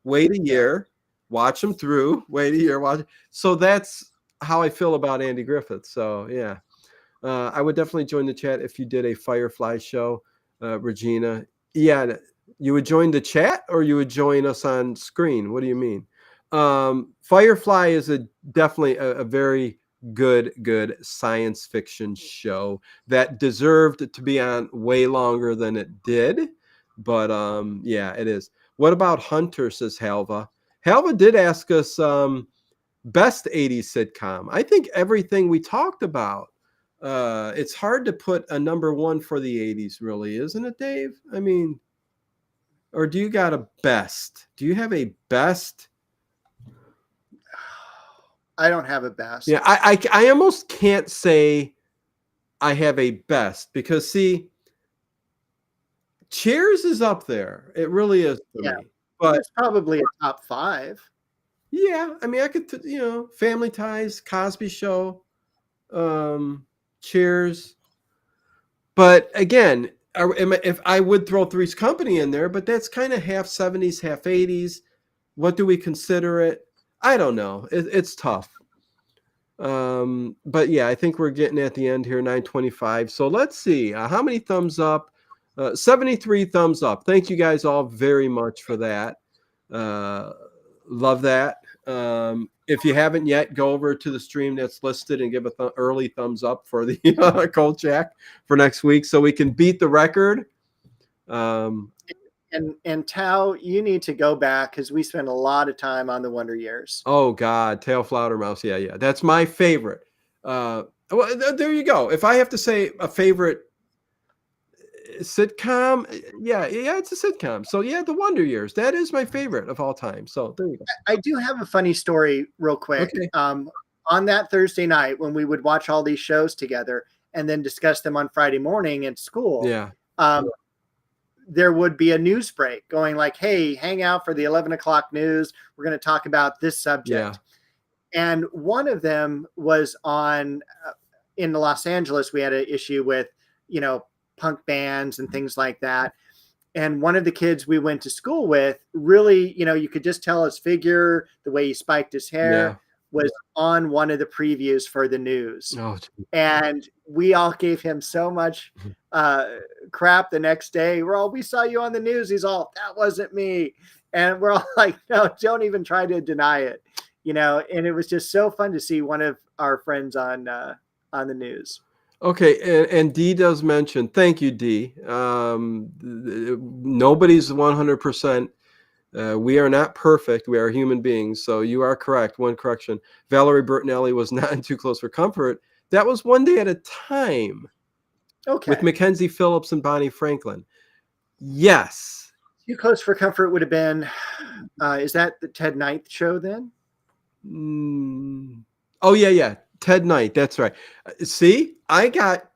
wait a year, watch them through, wait a year, watch. So that's how I feel about Andy Griffith. So yeah, I would definitely join the chat if you did a Firefly show, Regina. Yeah, you would join the chat or you would join us on screen. What do you mean? Firefly is definitely a very good science fiction show that deserved to be on way longer than it did. But yeah, it is. What about Hunter, says Halva. Halva did ask us best 80s sitcom. I think everything we talked about. It's hard to put a number one for the 80s, really, isn't it, Dave? I mean, or do you got a best? Do you have a best? I don't have a best. Yeah, I almost can't say I have a best because, see, Cheers is up there. It really is for me. But it's probably a top 5. Yeah, I mean, I could, Family Ties, Cosby Show, Cheers. But again, if I would throw Three's Company in there, but that's kind of half 70s, half 80s. What do we consider it? I don't know. It's tough. But yeah, I think we're getting at the end here, 9:25. So let's see. How many thumbs up? 73 thumbs up. Thank you guys all very much for that. Love that. If you haven't yet, go over to the stream that's listed and give a early thumbs up for the Kolchak for next week so we can beat the record. And Tao, you need to go back because we spent a lot of time on the Wonder Years. Oh God, Tail Flaudermouse. Yeah. That's my favorite. Well, there you go. If I have to say a favorite sitcom, yeah, it's a sitcom. So yeah, the Wonder Years. That is my favorite of all time. So there you go. I do have a funny story real quick. Okay. On that Thursday night when we would watch all these shows together and then discuss them on Friday morning at school. Yeah. There would be a news break going like, hey, hang out for the 11 o'clock news. We're going to talk about this subject. Yeah. And one of them was on in Los Angeles. We had an issue with, punk bands and things like that. And one of the kids we went to school with really, you could just tell his figure, the way he spiked his hair was on one of the previews for the news. Oh, and we all gave him so much crap the next day. We saw you on the news. He's all, that wasn't me. And we're all like, no, don't even try to deny it. And it was just so fun to see one of our friends on the news. Okay, and Dee does mention, thank you, Dee. Nobody's 100%. We are not perfect. We are human beings. So you are correct. One correction. Valerie Bertinelli was not in Too Close for Comfort. That was One Day at a Time. Okay. With Mackenzie Phillips and Bonnie Franklin. Yes. Too Close for Comfort would have been, is that the Ted Knight show then? Oh, yeah. Ted Knight. That's right. See, I got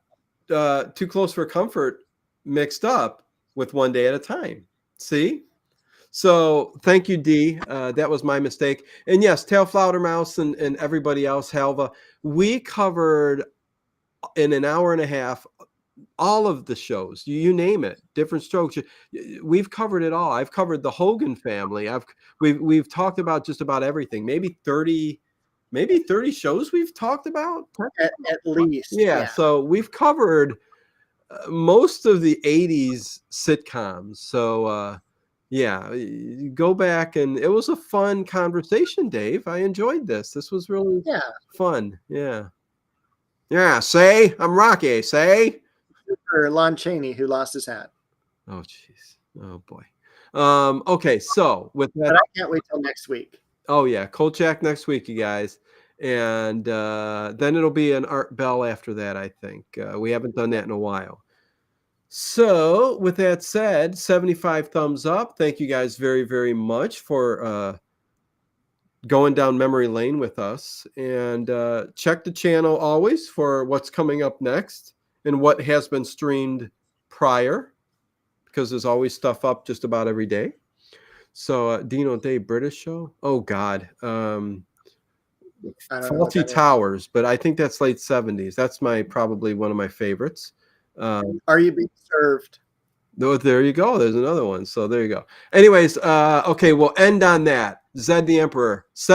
Too Close for Comfort mixed up with One Day at a Time. See? So thank you, Dee. That was my mistake. And yes, Tail Flaudermouse and everybody else, Halva, we covered in an hour and a half all of the shows. You name it, Different Strokes. We've covered it all. I've covered the Hogan family. We've talked about just about everything. Maybe 30 shows we've talked about. At least. Yeah. So we've covered most of the 80s sitcoms. So yeah, go back, and it was a fun conversation, Dave. I enjoyed this. This was really fun. Yeah. Say, I'm Rocky. Say. For Lon Chaney, who lost his hat. Oh, jeez. Oh, boy. Okay, so with that, but I can't wait till next week. Oh yeah, Kolchak next week, you guys, and then it'll be an Art Bell after that. I think we haven't done that in a while. So with that said, 75 thumbs up. Thank you guys very, very much for going down memory lane with us, and check the channel always for what's coming up next and what has been streamed prior, because there's always stuff up just about every day. So Dino Day British show. Oh God. I don't know what Faulty that is. Towers, but I think that's late 70s. That's probably one of my favorites. Are You Being Served? No, there you go. There's another one. So there you go. Anyways, okay, we'll end on that. Zed the Emperor.